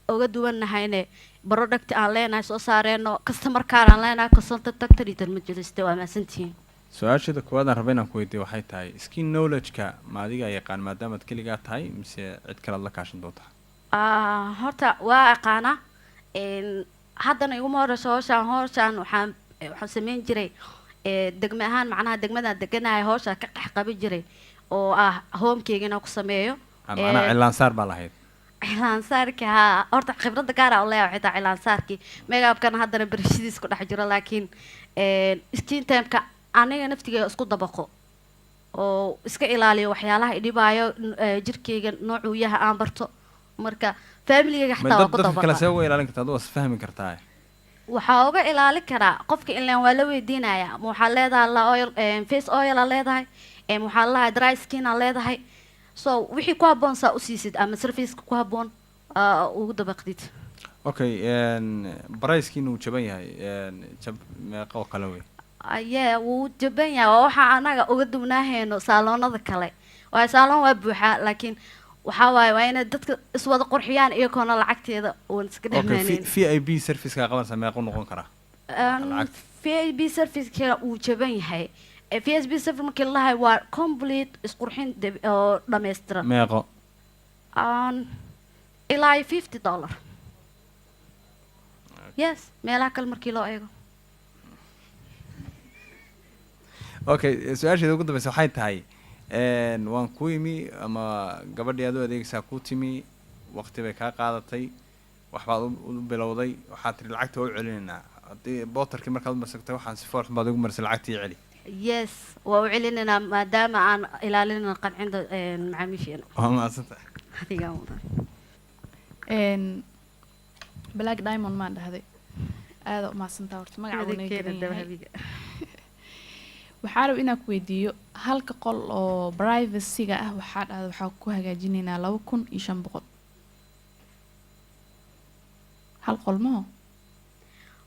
uga duwanahayne product aan leenahay soo saareeno customer care aan leenahay consultant doctor iyo dermatologist waa maasantihiin su-aashada koowaad aan rabay inaan ku weydiiyo waxay tahay skin knowledge-ka ma adiga yaqaan maadaamaad keligaa tahay mise cid kalead la kaashan doontaa horta waa aqaana haddana iguma horeyso howshaan waxaan sameyn jiray degme ahaan macnaha degmadaan deganahay howshaa ka dhex qaban jiray oo homekeygana ku sameeyo macnaha cilaansaar baa lahayd cilaansaarki haa horta khibrada gaara u leeyahay xitaa cilaansaarkii megaabkana haddana barashadiis ku dhex jiro laakiin skin timeka aniga naftigeeda isku dabaqo oo iska ilaaliyo waxyaalaha idhibaayo jirkeyga noocuu yaha aan barto marka familigeyga xataa waa ku dadka kale dabaqa see uga ilaalin kartaa aduu is fahmi kartaa waxaa uga ilaalin karaa qofka ilaan waa la weydiinaya ma waxaa leedahay la oil face oil aa leedahay waxaa leedahay dry skin aa leedahay so wixii ku habboon saa u siisid ama serviceka ku habboon ugu dabaqdid okay barayskiina uu jaban yahay jab meeqa oo kale wey wuu jaban yahay waa waxaa anaga uga duwnaahayno saaloonada kale waayo saaloon waa buuxaa laakiin waxaa waaye waa inay dadka iswada qurxiyaan iyagoona lacagteeda uun iska dhamaanayn VIP serviceka qabanaysa meequu noqon karaa VIP serviceka uu jaban yahay VIP service markii la lahay waa complete isqurxin oo dhammaystiran meeqo ilaa $50 yes meelaha kale markii loo eego okay su-aasheeda ugu dambeysa waxay tahay waan ku yimi ama gabadhii aad u adeegaysaa ku timi waqti bay kaa qaadatay waxbaad u bilowday waxaad tiri lacagta waa u celinaynaa haddii bootarkii markaad u marsagtay waxaan si foolxun baad ugu marsay lacagtii celi yes waa u celinaynaa maadaama aan ilaalinayno qancinda macaamiisheena waa mahadsantahay adigaa mudan Black Diamond maan dhahday aada u mahadsantaa horta magaca waxaa rab inaan ku weydiiyo halka qol oo privacyga ah waxaa dhahda waxaa ku hagaajinaynaa 2500 hal qol maho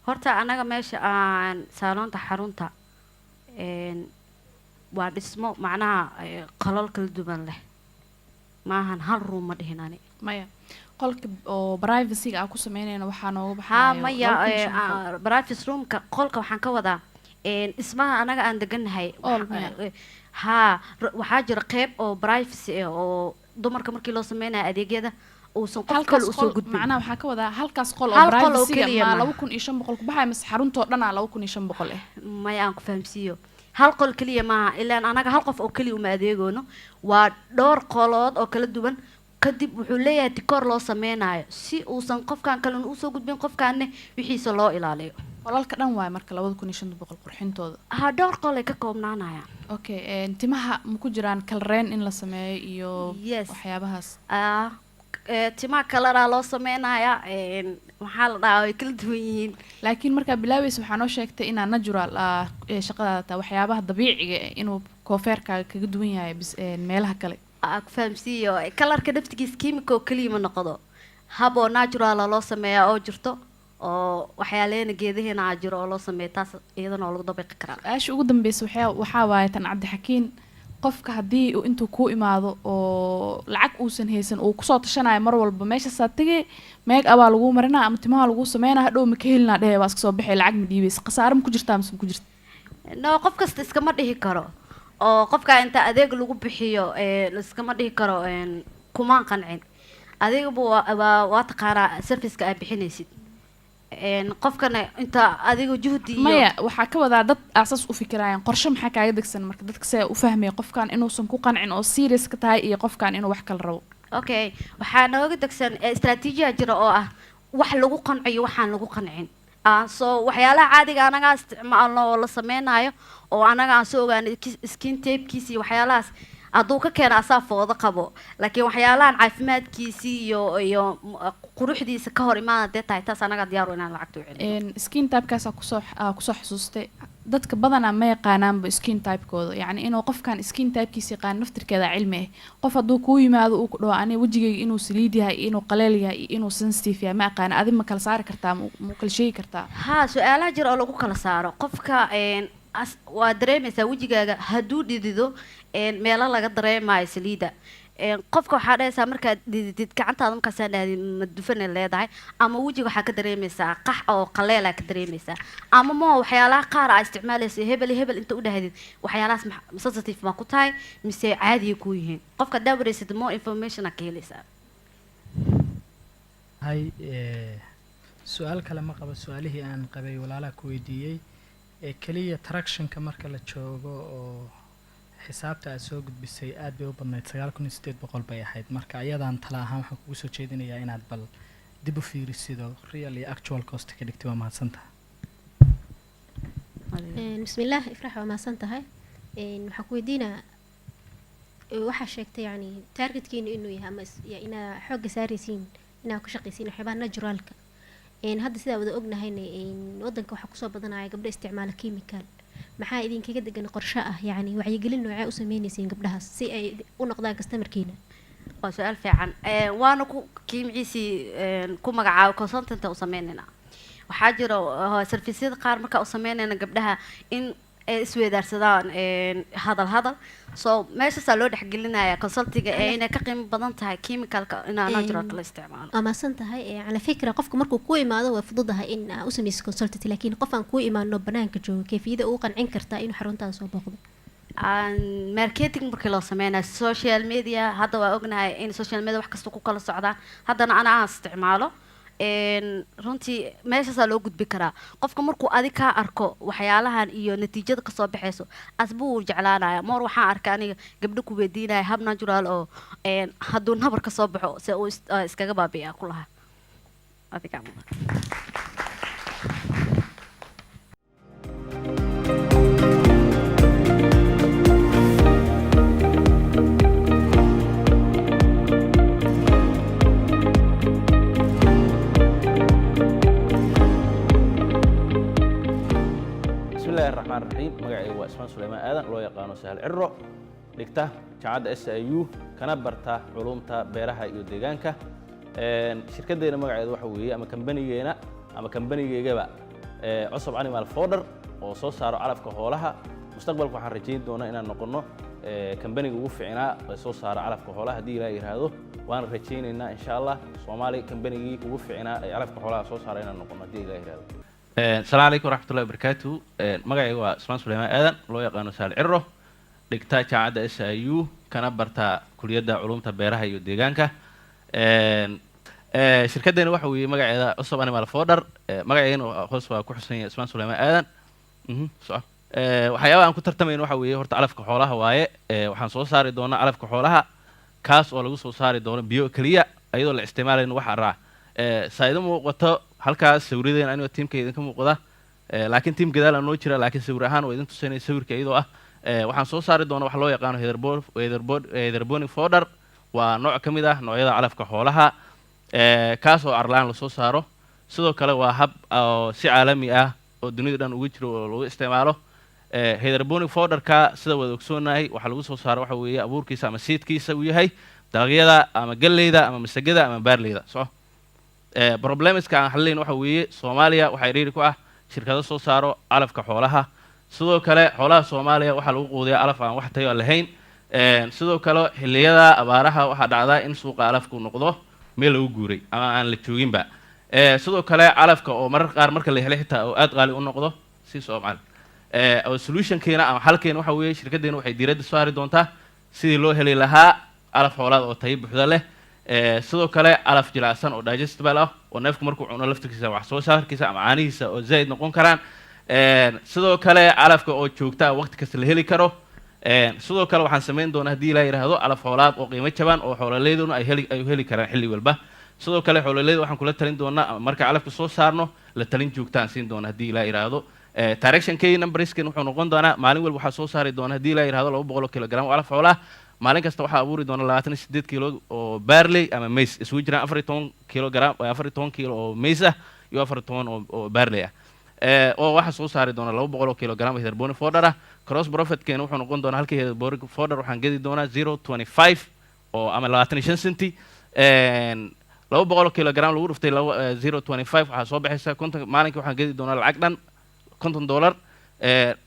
horta anaga meesha aan saaloonta xarunta waa dhismo macnaha qolal kala duwan leh maahan hal room ma dhihin ani maya qolka oo privacyga aan ku sameynayna waxaa nooga haa baxayo maya privacy roomka qolka waxaan ka wadaa ismaha anaga aan deganahay haa waxaa jira qeyb oo privacy ah oo dumarka markii loo sameynayo adeegyada uusan qof kale usoo gudbin macnaha waxaa ka wadaa halkaas qol Hal oo qol oo privacyga keliya ma ma. 2500 ku baxay mise xaruntoo dhan aa 2500 maya aan ku fahamsiiyo hal qol keliya maaha ilaan anaga hal qof oo keliya uma adeegoono waa dhowr qolood oo kala duwan kadib wuxuu leeyahay dikoor loo sameynayo si uusan qofkan kalena usoo gudbin qofkaanne wixiisa loo ilaaliyo qolalka dhan waay marka 2500 qurxintooda haa dhowr qol ay ka koobnaanayaan okay timaha ma ku jiraan kalreen in la sameeyo iyo Yes. waxyaabahaas timaha kalaraa loo sameynayaa maxaa la dhahaa way kala duwan yihiin laakiin markaa bilaabaysa waxaa noo sheegtay inaa natural shaqadaada taa waxyaabaha dabiiciga inuu koofeerkaaga kaga duwan yahay meelaha kale ku fahamsiiyo kalarka naftigiisa kiimika oo keliya ma noqdo hab oo naturala loo sameeyaa oo jirto oo waxyaaleena geedaheena aa jiro oo loo sameeya taas iyadana oo lagu dabiqi karaa su-aasha ugu dambeysa waxaa waaye tan cabdixakiin qofka haddii uu intuu kuu imaado oo lacag uusan haysan uu kusoo tashanayo mar walba meeshaasaa tegay meeg abaa laguu marinaa ama timaha laguu sameynaa hadhow ma ka helinaa dhehe waa iska soo baxay lacag ma dhiibaysa khasaare ma ku jirtaa mise ma ku jirta no qof kasta iskama dhihi karo oo qofka inta adeeg lagu bixiyo iskama dhihi karo kumaan qancin adigaba waa taqaanaa serviceka aad bixinaysid qofkana inta adiga juhdi iyo maya waxaa ka wadaa dad aasas u fikirayaan qorshe maxaa kaaga degsan marka dadka see u fahmaya qofkan inuusan ku qancin oo serious ka tahay iyo qofkan inuu wax kala rabo okay waxaa nooga degsan istaraatiijiya jira oo ah wax lagu qanciyo waxaan lagu qancin soo waxyaalaha caadiga anaga isticmaalno oo la sameynayo oo anaga aan soo ogaanay skin tapekiisa iyo waxyaalahaas hadduu ka keena asaa foodo qabo laakiin waxyaalahan caafimaadkiisii iyo quruxdiisa ka hor imaana dee tahay taas anaga diyaar inaan lacagta u celin skin typekaas kusoo xusuustay dadka badanaa ma yaqaanaanba skin typekooda yacni inuu qofkan skin typekiisa yaqaan naftirkeeda cilmi ah qof hadduu kuu yimaado uu ku dhaho aniga wejigayga inuu saliid yahay inuu qaleel yahay iyo inuu sensitive yahay ma aqaana adi ma kala saari kartaa ma kala sheegi kartaa haa su-aalaha jira oo lagu kala saaro qofka waa dareemaysaa wejigaaga hadduu dhidido meelo laga dareemayo saliida qofka waxaa dhahaysaa markaad dhididid gacantaada markaasaa dhahdi ma dufana leedahay ama wejiga waxaa ka dareemaysaa qax oo qaleelaa ka dareemaysaa ama ma waxyaalaha qaar aa isticmaalaysa hebel inta u dhahdid waxyaalahaas sensitive ma ku tahay mise caadiya kuu yihiin qofka haddaa wareysid more information aa ka helaysaa hay su-aal kale ma qabo su-aalihii aan qabay walaalaha ku weydiiyey keliya tractionka marka la joogo oo xisaabta aad soo gudbisay aad bay u badnayd 9,800 bay ahayd marka ayadaan tala ahaan waxaan kugu soo jeedinayaa inaad bal dib u fiirisido real iyo actual cost ka dhigtay waa mahadsantahay bismillaah ifrax waa mahadsantahay waxaan ku weydiinaa waxaa sheegtay yani targetkiina inuu yahay ama inaa xoogga saaraysiin inaa ku shaqaysiin waxyaabaha naturalka hadda sidaa wada ognahayna wadanka waxaa kusoo badanaya gabdho isticmaala chemical maxaa idinkaga degan qorshe ah yani wacyigelin noocee u sameynaysiin gabdhahaas si ay u noqdaan customerkiina waa su-aal fiican waana kiimiciisii ku magacaabo consultant u sameynayna waxaa jira servisyada qaar markaa u sameynayna gabdhaha in ay isweydaarsadaan hadal soo meeshaasaa loo dhexgelinaya consultiga inay ka qiimo badan tahay chemicalka inaa naturalka la isticmaalo waa mahadsan tahay cala fikra qofka markuu ku imaado waa fududahay in aa u samayso consultant laakiin qof aan ku imaano banaanka joogo kayfiyada uu qancin kartaa inuu xaruntaada soo booqdo marketing markii loo sameynayo social media hadda waa ognahay in social media wax kasta ku kala socdaan haddana ana aan isticmaalo runtii meeshaasaa loo gudbi karaa qofka markuu adig kaa arko waxyaalahan iyo natiijada kasoo baxayso asbuu jeclaanaya moor waxaan arkay aniga gabdho ku weydiinaya hab natural oo hadduu nabar kasoo baxo se uu iskaga baabi'iya ku lahaa adigaa الرحمن الرحيم مقعي واسمان سليمان آدم لو يقانو سهل عرو dhigta jaamacadda SIU kana barta culumta beeraha iyo deegaanka shirkadeena magaceedu waxa weeye ama kambanigeyga cusub animal fodder oo soo saaro calafka xoolaha mustaqbalka waxaan rajayn doonaa inaan noqono kambaniga ugu fiicnaa oo soo saaro calafka xoolaha hadii ilaahay yiraahdo waan rajaynaynaa insha Allah Soomaali kambanigii ugu fiicnaa ee calafka xoolaha soo saaro inaan noqono hadii ilaahay yiraahdo السلام عليكم ورحمة الله وبركاته مقعي واسمان سليمان آدم لو يقانو سهل عرو dhigta jaamacadda SIU kana barta kuliyadda culumta beeraha iyo deegaanka shirkadeena waxa weeye magaceeda cusub animal fodder magaceena hoos waa ku xusan yahay Ismaan Suleymaan Aadan waxyaabaha aan ku tartamayno waxa weeye horta calafka xoolaha waaye waxaan soo saari doonaa calafka xoolaha kaas oo lagu soo saari doono biyo kaliya iyadoo la isticmaalayo waxa raac saaydo muuqato halkaas sawiradeena aniga teamkayda ka muuqda laakiin team gadaal aan noo jira laakiin sawir ahaan waa idin tusinay sawirka iyadoo ah waxaan soo saari doonaa wax loo yaqaano hydroponic fodder waa nooc ka mid ah noocyada calafka xoolaha kaas oo arlaan la soo saaro sidoo kale waa hab si caalami ah oo dunida dhan ugu jiro oo lagu isticmaalo hydroponic fodderka sida wada ogsoonahay waxa lagu soo saaro waxa weeye abuurkiisa ama seedkiisa uu yahay dalagyada ama galleyda ama masagada ama baarleyda problemska aan xalinayn waxa weeye Soomaaliya waxa xiriir ku ah shirkado soo saaro calafka xoolaha sidoo kale xoolaha Soomaaliya waxa lagu quudiyaa calaf aan wax tayo lahayn sidoo kale xilliyada abaaraha waxa dhacda in suuqa calafku noqdo meel lagu guuray ama aan la jooginba sidoo kale calafka oo mararka qaar marka la helay xitaa oo aad qaali u noqdo si Soomaali oo solutionkeena ama xalkeena waxa weeye shirkadeena waxay diiradda saari doontaa sidii loo heli lahaa calaf xoolaad oo tayo buuxda leh sidoo kale calaf jilicsan oo digestible ah oo neefku markuu cuno laftirkiisa wax soo saarkiisa ama caanihiisa oo zaid noqon karaan sidoo kale calafka oo joogta waqti kasta la heli karo sidoo kale waxaan samayn doonaa haddii la yiraahdo calaf xoolaad oo qiimo jaban oo xoolaaleyduna ay heli karaan xilli walba sidoo kale xoolalayda waxaan kula talin doonaa marka calafka soo saarno la talin joogtaan siin doona haddii la yiraahdo direction key numberskan wuxuu noqon doonaa maalin walba waxaa soo saari doona haddii la yiraahdo 200 kilogram oo calaf xoolaah maalin kasta waxaa abuuri doona 28 kilo oo barley ama maize isugu jiraan 14 kilogram 14 kilo oo maize ah iyo 14 oo barley ah oo waxaa soo saari doona 200 kilogram heather bony fodder ah cross profit keena wuxuu noqon doonaa halkii heather bony fodder waxaan gedi doonaa 0.25 oo ama 25 centi 200 kilogram lagu dhuftay 0.25 waxaa soo baxaysa maalinkii waxaan gedi doonaa lacag dhan $50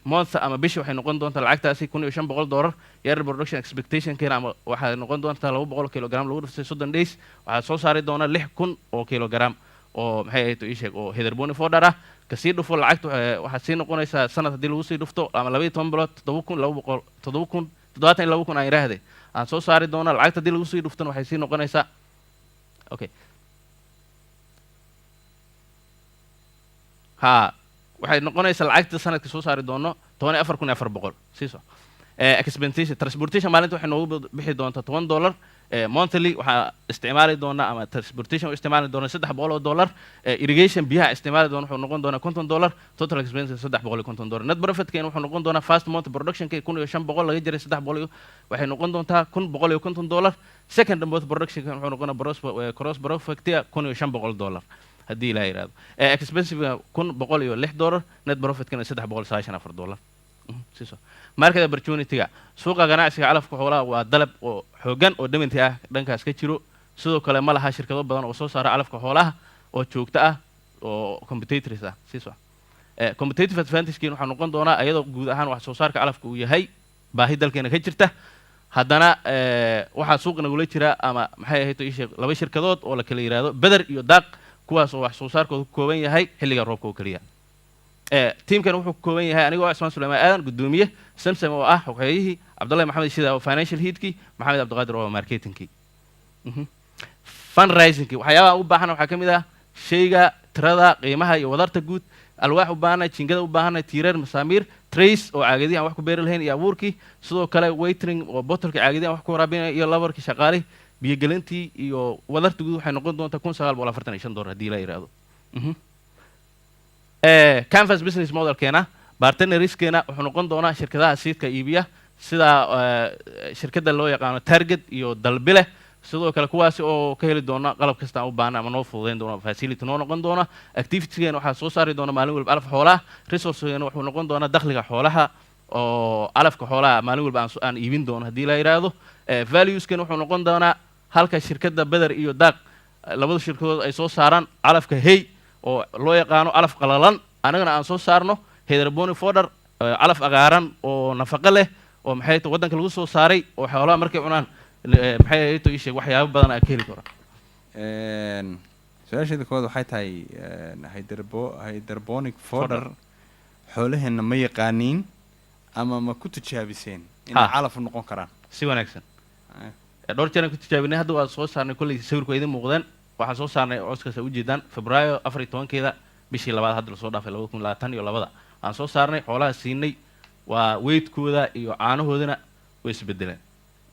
month ama bishi waxay noqon doontaa lacagtaasi $1500 year production expectation keena ama waxay noqon doontaa 200 kilogram lagu dhuftay 30 days waxaa soo saari doonaa 6000 oo kilogram oo maxay ahayd ii sheeg oo heather bony fodder ah kasii dhufo lacagtu waxaa sii noqonaysaa sanad haddii lagu sii dhufto ama 12 bilood 72,000 aan yiraahday aan soo saari doonaa lacagta haddii lagu sii dhuftana waxay sii noqonaysaa okay waxay noqonaysaa lacagta sanadka soo saari doono 14400 siiso expenses transportation maalinta waxay noogu bixi doontaa $10 monthly waxaa isticmaali doonaa ama transportation isticmaali doonaa $300 irrigation biyaha isticmaali doona wuxuu noqon doonaa $50 total expenses $350 net profit keena wuxuu noqon doonaa first month production ke 1500 laga jaray 300 waxay noqon doontaa $150 second month production wuxuu noqonaa cross profit $1500 haddii la yiraahdo expensive $106 net profit kana $394 siiso market opportunity-ga suuqa ganacsiga calafka xoolaha waa dalab oo xoogan oo demand ah dhankaas ka jiro sidoo kale ma laha shirkado badan oo soo saara calafka xoolaha oo joogto ah oo competitors ah siiso competitive advantage-kiin waxaa noqon doonaa iyadoo guud ahaan wax soo saarka calafka uu yahay baahi dalkeena ka jirta haddana waxaa suuqa nagula jira ama maxay ahayd laba shirkadood oo la kala yiraahdo Beder iyo Daaq kuwaas oo wax soo saarkoodu kooban yahay xilliga roobka oo kaliya teamkan wuxuu kooban yahay anigoo Ismaan Suleymaan Aadan gudoomiye Samsam oo ah xogeeyihii Cabdullaahi Maxamed Shida oo financial headkii Maxamed Abdiqaadir oo marketingkii fundraisingkii waxyaabaha u baahan waxaa ka mid ah shayga tirada qiimaha iyo wadarta guud alwaax u baahan jingada u baahan tiirar masaamiir trace oo caagadihi aan wax ku beeri lahayn iyo abuurkii sidoo kale waitering oo bottleka caagadihi aan wax ku waraabinaya iyo labarkii shaqaale biyo-gelintii iyo wadarta guud waxay noqon doontaa $1945 haddii la yiraahdo canvas business model keena partners keena wuxuu noqon doonaa shirkadaha siidka iibiya sida shirkadda loo yaqaano Target iyo Dalbile sidoo kale kuwaasi oo ka heli doona qalab kasta aan u baahnaa ama noo fududeyn doona facility noo noqon doona activity-geena waxaa soo saari doona maalin walba alaf xoolaha resource-geena wuxuu noqon doonaa dakhliga xoolaha oo alafka xoolaha maalin walba aan iibin doono haddii la yiraahdo values-keena wuxuu noqon doonaa halka shirkadda Beder iyo Daaq labada shirkadood ay soo saaraan calafka hay oo loo yaqaano calaf qalalan anagana aan soo saarno heather bony fodder calaf agaaran oo nafaqo leh oo maxay tahay waddanka lagu soo saaray oo xoolaha markay cunaan maxay tahay sheeg waxyaabo badan ay ka heli karaan su-aasheeda koowaad waxay tahay hydroponic fodder xoolaheena ma yaqaaniin ama ma ku tijaabiseen inay calaf noqon karaan si wanaagsan dhowr jeer aan ku tijaabinay hadda waa soo saarnay kolley sawirku idin muuqdeen waxaan soo saarnay codkaas u jeedaan Febraayo 14keeda bishii labaad hadda la soo dhaafay 2022 aan soo saarnay xoolaha siinay waa weight-kooda iyo caanahoodana way isbedeleen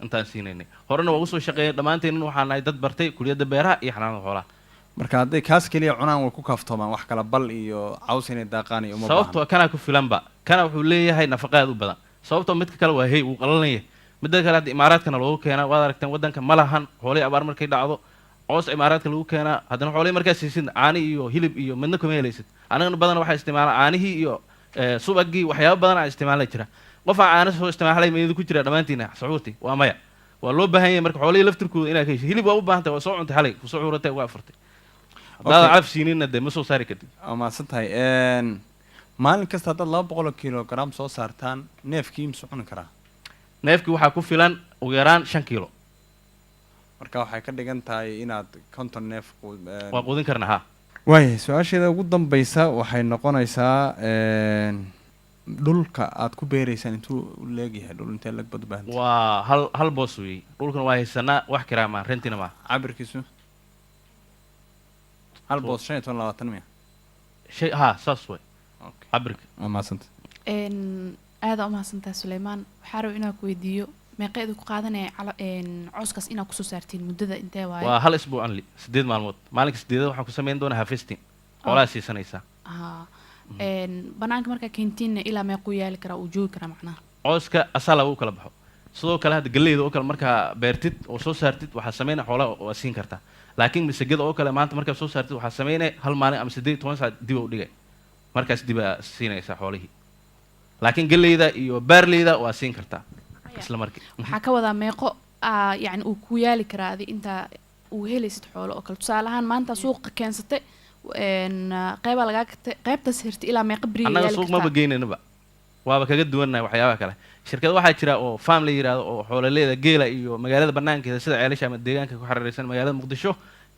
intaan siinaynay horena waa ugu soo shaqeeyay dhammaanteen waxaan nahay dad bartay kuliyadda beeraha iyo xanaanada xoolaha marka hadday kaas kaliya cunaan way ku kaaftoomaan wax kala bal iyo caws inay daaqaan iyo uma baahan sababtoo kana ku filanba kana wuxuu leeyahay nafaqaad u badan sababtoo midka kale waa hay uu qalalaya midda kale hadda imaaraadkana loogu keenaa waad aragteen waddanka ma lahan xoolihii abaar markay dhacdo coos imaaraadka lagu keenaa haddana xoolihii markaa siisid caani iyo hilib iyo midna kuma helaysid anagana badan waxaa isticmaalaa caanihii iyo subagii waxyaabo badan aan isticmaala jira qof aan caano soo isticmaalay meedu ku jira dhammaantiina suxuurtii waa maya waa loo baahan yahay marka xoolihii laftirkooda inaad ka hesho hilib waa u baahan tahay waa soo cuntay xalay ku soo cuuratay uga afartay haddaad calaf siinina dee ma soo saari kartid waa mahadsan tahay maalin kasta haddaad 200 kilogram soo saartaan neefkii ma socon karaa neefkii waxaa ku filan ugu yaraan 5 kilo marka waxay ka dhigan tahay inaad 50 neef waa quudin karnaa ha waay su-aasheeda ugu dambaysa waxay noqonaysaa dhulka aad ku beeraysaan intuu leegyahay dhul intee lag bad baahan waa hal boos weeye dhulkan waa haysanaa wax kiraa maa rentina maa cabirkiisu hal boos 25 miya shay haa saas way cabirka waa maasanta aada u mahadsantahay Suleymaan waxaa rabo inaan ku weydiiyo meeqeedu ku qaadanaya cawskaas inaad kusoo saartiin muddada intee waaye waa hal isbuuc anli 8 maalmood maalinka 8 waxaan ku samayn doonaa harvesting xoolaha siisanaysaa banaanka markaa keentiin ilaa meequu yaali karaa uu joogi karaa macnaha cawska asaa lagu kala baxo sidoo kale hadda galleyda oo kale markaa beertid oo soo saartid waxaa sameynaya xoolaha waa siin kartaa laakiin masagada oo kale maanta markaa soo saartid waxaa sameynaya hal maalin ama 18 saac dib u dhigay markaas dib aa siinaysaa xoolihii laakiin galleyda iyo baarleyda waa siin kartaa isla markii waxaa ka wadaa meeqo yani uu ku yaali karaa adi intaa uu helaysid xoolo oo kale tusaale ahaan maanta suuqa keensatay qeybaa lagaa gatay qeybtaas hirtay ilaa meeqa beri annaga suuq maba geynaynaba waaba kaga duwannahay waxyaabaha kale shirkad waxaa jira oo farm la yiraahdo oo xoolaleeda geela iyo magaalada banaankeeda sida ceelasha ama deegaanka ku xiriirsan magaalada muqdisho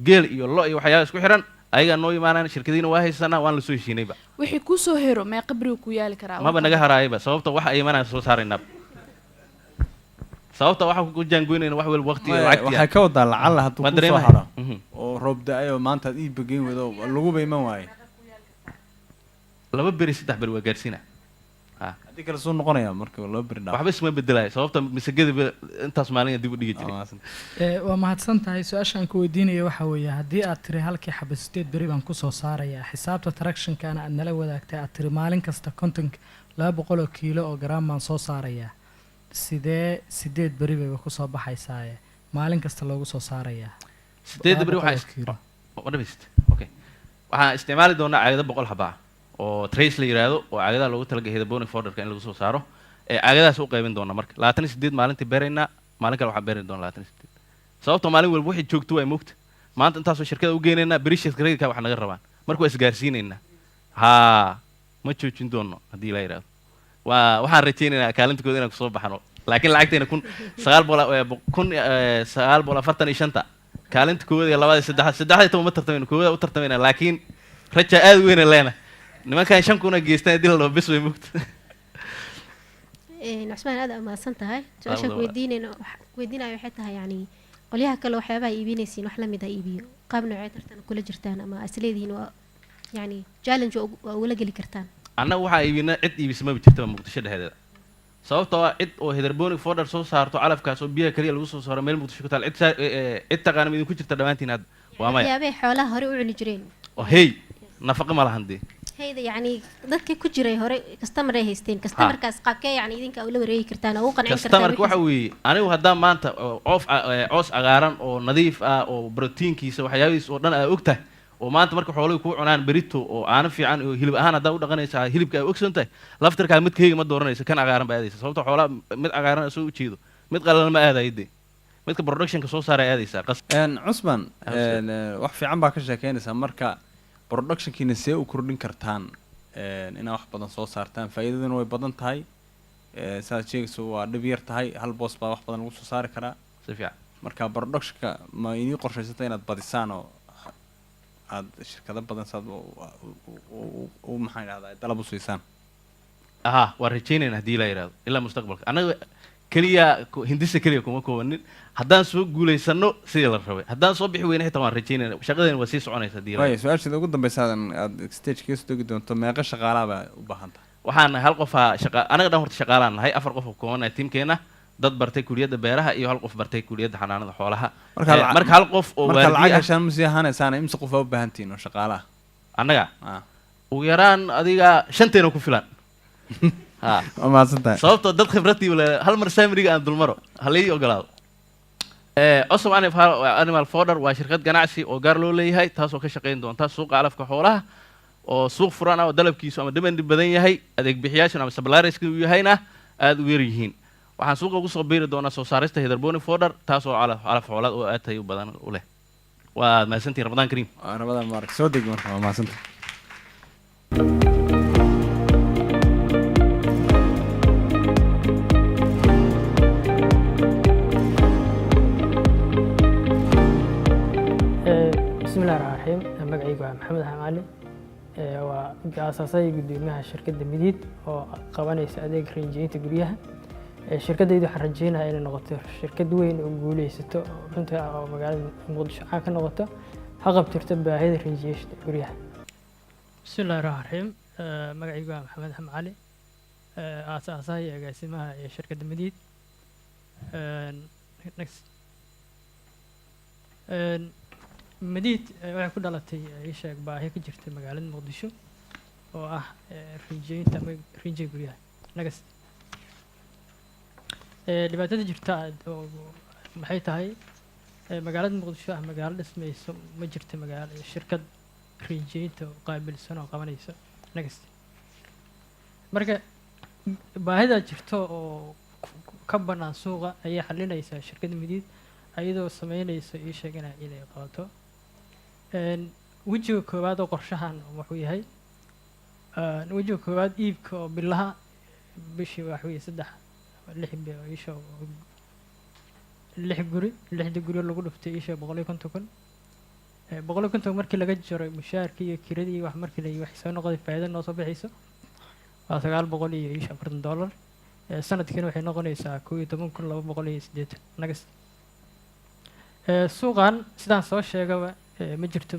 geel iyo lo iyo waxyaabaha isku xiran ayaga noo imaanaan shirkadiina waa haysanaa waan la soo heshiinayba wixii ku soo hero meeqa beri ku yaali karaa maba naga haraayba sababta wax ay imaanaan soo saaraynaa sababta waxa ku jaangoynayna wax wal waqti iyo lacag waxay ka wadaa lacala hadduu ku soo haro oo roob da'ay oo maanta aad iib geyn wado laguba iman waaye 2 beri 3 beri waa gaarsiina haddii kale soo noqonaya marka 2 beri dhaaf waxba isma bedelayo sababta masagada intaas maalin dib u dhigi jiray waa mahadsan tahay su-aashaan ku weydiinaya waxaa weeye haddii aad tiri halkii xaba 8 beri baan kusoo saarayaa xisaabta tractionkana aad nala wadaagtay aad tiri maalin kasta 200 kiilo oo garaam baan soo saarayaa sidee 8 beri bay ku soo baxaysaa maalin kasta loogu soo saarayaa 8 beri waxaa okay waxaan isticmaali doonaa caagada 100 xaba oo trace la yiraahdo oo caagada loogu talagalay hidaboni folderka in lagu soo saaro caagadaas u qaybin doona marka 28 maalintii beerayna maalin kale waxaan beerin doonaa 28 sababtoo maalin walba wixii joogto way moogta maanta intaas oo shirkada u geenayna beri shirkadka wax naga rabaan marka waa isgaarsiinayna ma joojin doono haddii la yiraahdo waxaan rajaynaynaa kaalintooda inaan kusoo baxno laakiin lacagteena 1945 kaalinta koowaad iyo labaad iyo saddexaad ma tartamayno koowaad u tartamayna laakiin raja aad u weyn leena nimankan 5 kuna geystaan dil loo bis way mugta Cusmaan aad amaasan tahay su'aasha weydiinayo waxay tahay yani qolyaha kale waxyaabaha iibinaysiin wax la mid ah iibiyo qaab noocee tartan kula jirtaan ama asleediin waa yani challenge waa wala gali kartaan annaga waxaa iibinaa cid iibisma jirta muqdisho dhexdeeda sababtoo ah cid oo hydroponic fodder soo saarto calafkaas oo biyaha kaliya lagu soo saaro meel muqdisho ku taal cid taqaan idin ku jirta dhammaantiin hadda waa maya waxyaabay xoolaha hore u cuni jireen oo hey nafaqo ma lahan dee hayda yani dadka ku jiray hore customer ay haysteen customerkaas qaabkee yani idinka la wareegi kartaan oo u qancin kartaan customerka waxa weeye anigu haddaan maanta coos cagaaran oo nadiif ah oo proteinkiisa waxyaabihiisa oo dhan aa ogtahay oo maanta marka xooluhu ku cunaan berito oo aana fiican oo hilib ahaan haddaa u dhaqanaysaa hilibka ay ogsoon tahay laftirkaa mid kayga ma dooranaysa kan cagaaran baa aadaysa sababta xoolaha mid cagaaran soo ujeedo mid qallalan ma aadayde midka productionka soo saaray aadaysaa cusman wax fiican baa ka sheekeynaysaa marka productionkiina see u kordhin kartaan inaad wax badan soo saartaan faa'iidaduna way badan tahay saad sheegayso waa dhib yar tahay hal boos baa wax badan lagu soo saari karaa si fiican marka productionka ma inii qorshaysata inaad badisaan oo aad shirkado badan saad u maxaan idhahdaa dalab u siisaan waa rajaynayna haddii la yidhahdo ilaa mustaqbalka annaga keliya hindisa keliya kuma koobanin haddaan soo guulaysano sidii la rabay haddaan soo bixi weyna xitaa waan rajaynayna shaqadeena waa sii soconaysa haddii waaya su-aasheeda ugu dambeysa aad stage kaga soo dogi doonto meeqa shaqaalaa baa u baahan tahay waxaan hal qof anaga dhan horta shaqaalaan nahay 4 qof oo koobanahay tiimkeena dad bartay kuliyadda beeraha iyo hal qof bartay kuliyadda xanaanada xoolaha marka hal qof oo marka lacag heshaan ma sii ahaanaysaan imse qof aa u baahan tihiin oo shaqaalaha annaga ugu yaraan adiga 5 ku filan waa mahadsantahay sababtoo dad khibradii hal mar saamiriga aan dulmaro halii ogolaado Awesome Animal Fodder waa shirkad ganacsi oo gaar loo leeyahay taasoo ka shaqayn doonta suuqa calafka xoolaha oo suuq furan ah oo dalabkiisu ama demand badan yahay adeeg bixiyaashan ama supplierska uu yahayna aad u yar yihiin waxaan suuqa ugu soo biiri doonaa soo saarista hydroponic fodder taasoo calaf xoolaad oo aad tayo badan u leh waa mahadsantihiin Ramadaan Kariim Ramadaan Mubarak soo deg marka waa mahadsantahay بسم الله الرحمن الرحيم magacaygu waa maxamed xamaali waa aasaasaha gudoomiyaha shirkadda Midiid oo qabanaysa adeeg rinjiyeynta guryaha. Shirkaddaydu waxaan rajeynayaa inay noqoto shirkad weyn oo guuleysato runtii oo magaalada Muqdisho caan ka noqoto, ha qabtirto baahida rinjiyeynta guryaha. bismillahi raxmaani raxiim. Magacaygu waa maxamed axmed cali, aasaasaha iyo agaasimaha ee shirkadda Midiid. Midiid waxay ku dhalatay ii sheeg baahi ka jirta magaalada Muqdisho oo ah rinjiyeynta ama rinjiga guryaha. Dhibaatada jirta maxay tahay? Magaalada Muqdisho ah magaalo dhismayso, ma jirto magaalo shirkad rinjiyeynta qaabilsan oo qabanaysa. Marka baahida jirto oo ka bannaan suuqa ayay xalinaysaa shirkadda Midiid ayadoo sameynaysa ii sheeg inay qabato. Wejiga koowaad oo qorshahan wuxuu yahay wejiga koowaad iibka oo bilaha bishii wax weeye 6 guri, 6 guri lagu dhuftay isha 150 kun. 150 markii laga jaro mushaharkii iyo kiradii wax markii la wax soo noqday faa'iido noo soo bixayso waa $940. Sanadkiina waxay noqonaysaa 11280 nagas. Suuqan sidaan soo sheegaba ma jirto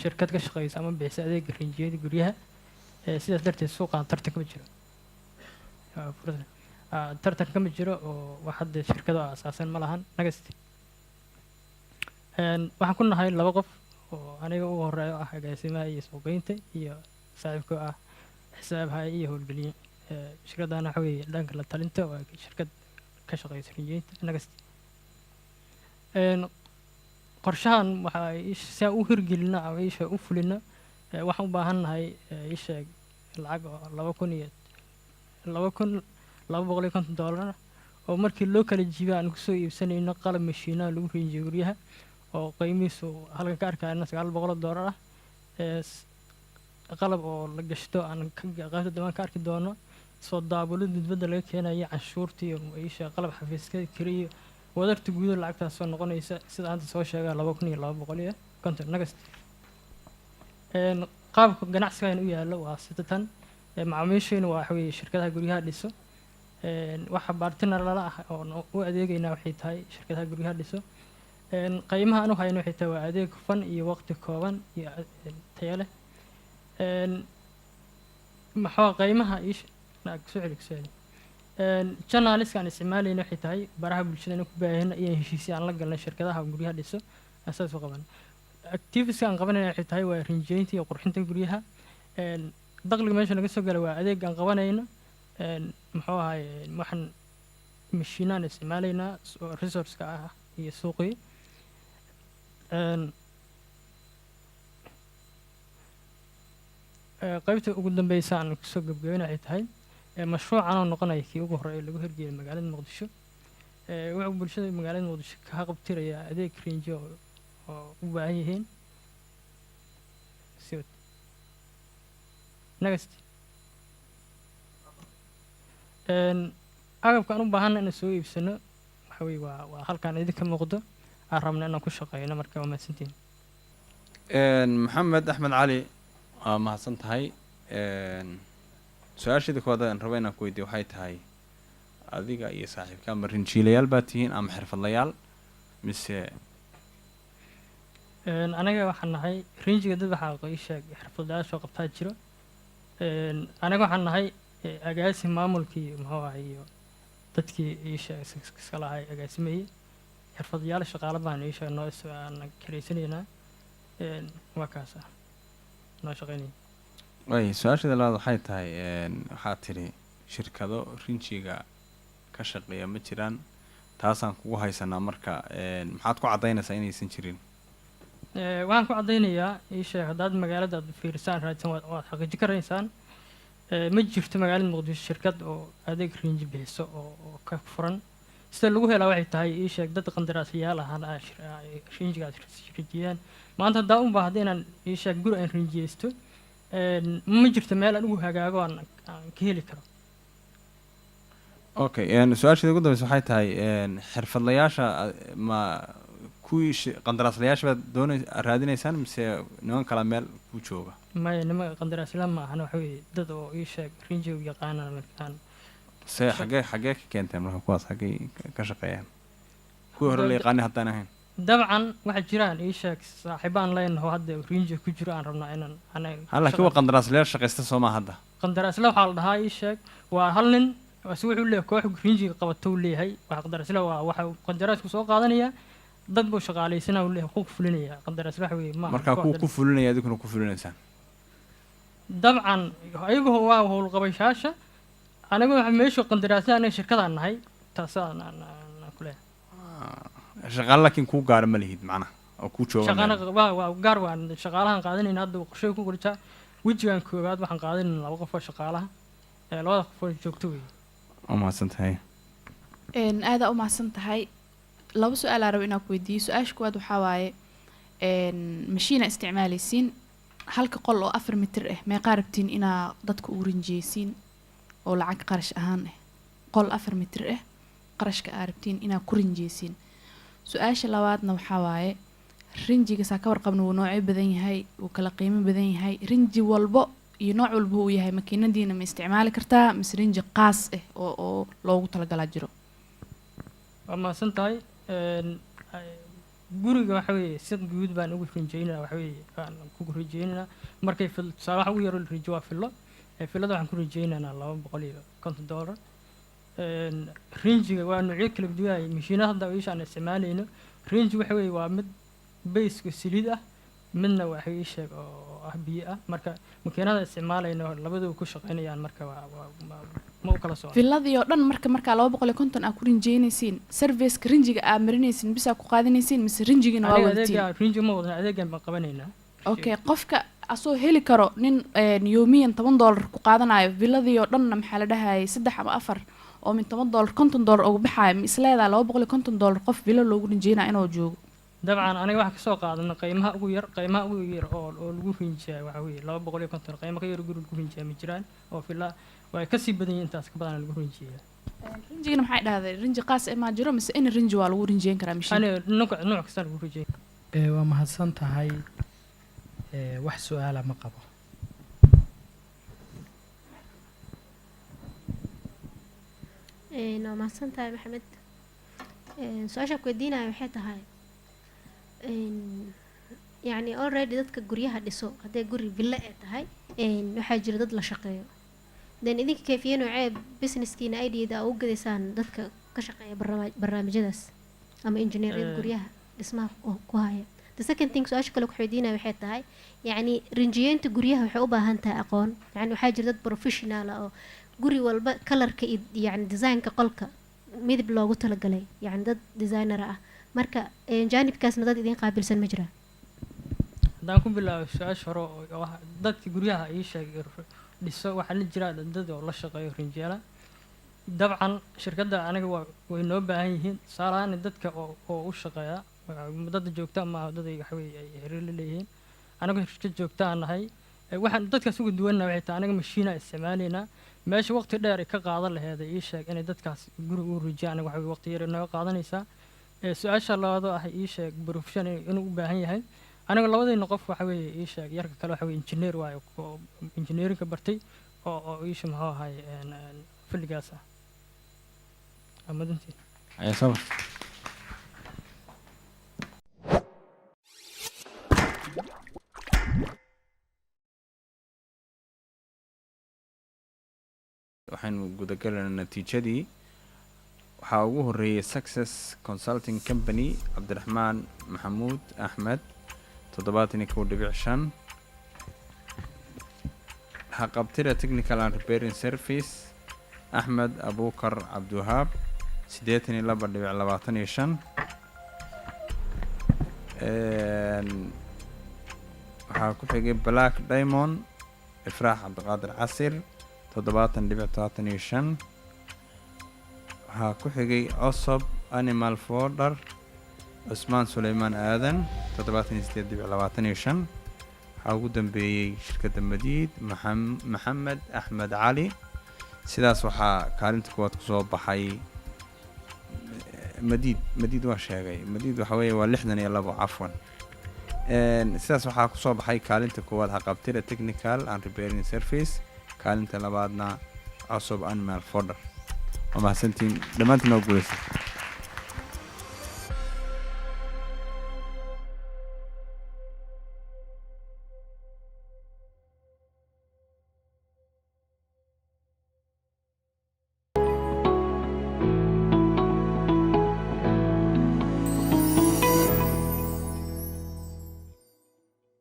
shirkad ka shaqeysa ama bixisa adeeg rinjiyeynta guryaha. Sidaas darteed suuqan tartan kama jiro. tartan kama jiro oo wax hadda shirkado asaasan ma lahan. Waxaan ku nahay 2 qof oo aniga ugu horeeyo ah agaasimaha iyo suuqgeynta iyo saaxiibka ah xisaabaha iyo howlgeliye. Shirkadana waxa weeye dhanka la talinta waa shirkad ka shaqeysa rinjiyeynta. Qorshahan waxa u hirgelina ama isha u fulina waxaan u baahanahay isha lacag $2,250 oo markii loo kala jiibay aan ku soo iibsanayno qalab mashiinaha lagu rinjiyo guryaha oo qiimihiisu halkan ka arkayna $900 ah. Qalab oo la gashto aan qaybta dambaan ka arki doono soo daabulada dibadda laga keenayo canshuurta iyo isha qalab xafiiska kiriyo wadarta guud lacagtaas soo noqonaysa sida aan soo sheegay $2,250. qaabka ganacsiga u yaalo waa sida tan. Macaamiisheena waxa weeye shirkadaha guryaha dhiso. Waxa partner la ah oo u adeegayna waxay tahay shirkadaha guryaha dhiso. Qiimaha aanu hayno waxay tahay waa adeeg hufan iyo waqti kooban iyo tayo leh. Maxaa qiimaha soo celisay channels kan isticmaalayna waxay tahay baraha bulshada ku baahina iyo heshiisyo aan la galnay shirkadaha guryaha dhiso asaas u qaban. Activities aan qabanayna waxay tahay waa rinjiyeynta iyo qurxinta guryaha. Dakhliga meesha laga soo galay waa adeeg aan qabanayna. Muxuu ahay waxaan mashiinaan isticmaalayna resource-ka ah iyo suuqii. qaybta ugu dambaysa aan ku soo gabagabeynaa waxay tahay mashruucan oo noqonaya kii ugu horeeya lagu hirgeliyay magaalada Muqdisho. Wuxuu bulshada magaalada Muqdisho ka qabtiraya adeeg rinjiyo oo u baahan yihiin. agabka aan u baahana inaan soo iibsano waxa weeye waa halkaan idinka muuqdo aan rabna inaan ku shaqeyno marka waa mahadsantihiin. maxamed axmed cali waa mahadsan tahay. su-aashida koowaad aan rabo inaan ku weydiiyo waxay tahay adiga iyo saaxiibka ama rinjiilayaal baa tihiin ama xirfadlayaal mise? anaga waxaan nahay rinjiga dad waxaa ii sheeg xirfadlayaasha oo qabtaa jiro. anaga waxaan nahay agaasi maamulkii muxuu ahay iyo dadkii ii sheeg iska lahay agaasimayay xirfadlayaal shaqaale baan ii sheeg noo aan kareysanaynaa. waa kaas ah noo shaqeynaya. way su-aashada labaad waxay tahay waxaad tidhi shirkado rinjiga ka shaqeeya ma jiraan, taasaan kugu haysanaa marka maxaad ku caddaynaysaa inaysan jirin? waxaan ku caddaynayaa ii sheeg haddaad magaalada aad fiirisaan raadsan waad xaqiijin karaysaan. ma jirto magaalada Muqdisho shirkad oo adeeg rinji bixiso oo ka furan. sida lagu helaa waxay tahay ii sheeg dad qandaraasyaal ahaan rinjigaas rinjiyaan. maanta haddaa u baahdo inaan ii sheeg guri aan rinjiyeysto ma jirto meel aan ugu hagaago aan ka heli karo. okay su-aashada ugu dambeysa waxay tahay xirfadlayaasha ma kuwii qandaraaslayaasha baad raadinaysaan mise niman kala meel ku jooga maya nima qandaraasla ma ahana waxa weeye dad oo ii sheeg rinji u yaqaanaan markaan se xagee ka keenteen marka kuwaas xagee ka shaqeeyaan kuwii hore la yaqaanay haddaan ahayn dabcan waxaa jiraan ii sheeg saaxiibaan leenaho hadda rinji ku jiro aan rabnaa inaan hala kuwa qandaraaslayaal shaqaysta soo ma hadda qandaraasla waxaa la dhahaa ii sheeg waa hal nin si wuxuu leeyahay koox rinjiga qabato uu leeyahay waxa qandaraasla waa waxa qandaraasku soo qaadanaya dad buu shaqaalaysanaa uu leeyahay ku fulinaya qandaraasla waxa weeye ma marka ku fulinaya adikuna ku fulinaysaan dabcan ayagu waa howlqabashaasha anagu waxa meesha qandaraasla anaga shirkadaan nahay taasaan ku leeyahay shaqaale laakiin kuu gaara ma lihid macnaha oo kuu jooga waa gaar waan shaqaalahan qaadanayna hadda qorshe ku qortaa wejigan koowaad waxaan qaadanayna 2 qof oo shaqaalaha labada qof oo joogto weeye umahadsan tahay aada u mahadsan tahay 2 su-aal aan rabo inaan ku weydiiyo su-aasha koowaad waxaa waaye mashiina isticmaalaysiin halka qol oo 4 mitir ah meeqaa rabtiin inaa dadka ugu rinjiyeysiin oo lacag qarash ahaan ah qol 4 mitir ah qarashka aa rabtiin inaa ku rinjiyeysiin su-aasha labaadna waxaa waaye rinjiga saa ka warqabna wuu noocyo badan yahay wuu kala qiimo badan yahay rinji walbo iyo nooc walba uu yahay makiinadiina ma isticmaali kartaa mise rinji qaas ah oo loogu talagalaa jiro waa mahadsan tahay guriga waxa weeye si guud baan ugu rinjeynaa waxa weeye aan kugu rinjeynaa markay tusaale waxa ugu yaro rinji waa fillo fillada waxaan ku rinjeynaynaa $250 rinjiga waa noocyo kala duwan mashiinada hadda aan isticmaalayno rinji waxa weeye waa mid baysku saliid ah midna waxa ii sheeg oo ah biyo ah marka makiinada isticmaalayno labadaba ku shaqeynayaan marka ma u kala socon villadii oo dhan marka 250 aa ku rinjeynaysiin serviceka rinjiga aa marinaysiin bisa ku qaadanaysiin mise rinjigina waa wadatiin adeega rinji ma wadana adeegan baan qabanaynaa okay qofka asoo heli karo nin yoomiyan $10 ku qaadanayo villadii oo dhanna maxaa la dhahay 3 ama 4 oo min $10 $50 ugu baxayo ma isleedaa $250 qof villa loogu rinjeynaa inuu joogo dabcan aniga waxa ka soo qaadana qiimaha ugu yar oo lagu rinjiyaa waxa weeye 250 qiimo ka yar guri lagu rinjiyaa ma jiraan oo villa way ka sii badan yihiin intaas ka badan lagu rinjiyaa rinjigana maxay dhahday rinji qaas ma jiro mise in rinji waa lagu rinjeen karaa mishiin nooc kasta lagu rinjeen waa mahadsan tahay wax su'aala ma qabo waa mahadsan tahay maxamed su-aasha ku weydiinaya waxay tahay يعني already dadka guryaha dhiso haday guri villa ay tahay waxa jira dad la shaqeeyo dan idinka kayfiyeen oo ceeb businesskiina idea u gadeysaan dadka ka shaqeeya barnaamijyadaas ama engineering guryaha dhismaha ku haya the second thing su-aasha kale ku weydiinaya waxay tahay yani rinjiyeenta guryaha waxay u baahan tahay aqoon yani waxaa jira dad professional oo guri walba colorka yani designka qolka midab loogu talagalay yani dad designer ah marka jaanibkaasna dad idin qaabilsan ma jiraan haddaan ku bilaabo su-aasha hore oo dadka guryaha ii sheegay dhiso waxaa la jira dad oo la shaqeeyo rinjeela dabcan shirkadda aniga way noo baahan yihiin tusaalahaan dadka oo u shaqeeya dad joogta ama dad waxa weeye ay xiriir la leeyihiin aniga shirkad joogta aan nahay waxaan dadkaas uga duwannahay waxay tahay aniga mashiina isticmaalaynaa meesha waqti dheer ay ka qaadan laheed ii sheeg inay dadkaas guri u rijiyaan aniga waxa waqti yar inoo qaadanaysaa su-aasha labaad oo ah ii sheeg profession inuu u baahan yahay aniga labadayna qof waxa weeye ii sheeg yarka kale waxa weeye engineer waayo engineerinka bartay oo iisha muxuu ahay filligaas ah amadantii ayaa sabr waxaynu gudagalaynaa natiijadii waxaa ugu horeeyay success consulting company cabdiraxmaan maxamuud axmed 7.5 haqabtira technical and repairing service axmed abuukar cabdiwahaab 82.25 waxaa ku xigay black diamond ifraax cabdiqaadir casir 7.35 waxaa ku xigay osob animal fodder cusmaan suleymaan aadan 78.25 waxaa ugu dambeeyey shirkadda madiid maxamed axmed cali sidaas waxaa kaalinta kuwaad kusoo baxay madiid waa sheegay madiid waxa weeye waa 62 cafwan sidaas waxaa ku soo baxay kaalinta koowaad haqabtira technical and repairing service kaalinta labaadna cusub animal fodder وما سنتين دمانتنا وقولي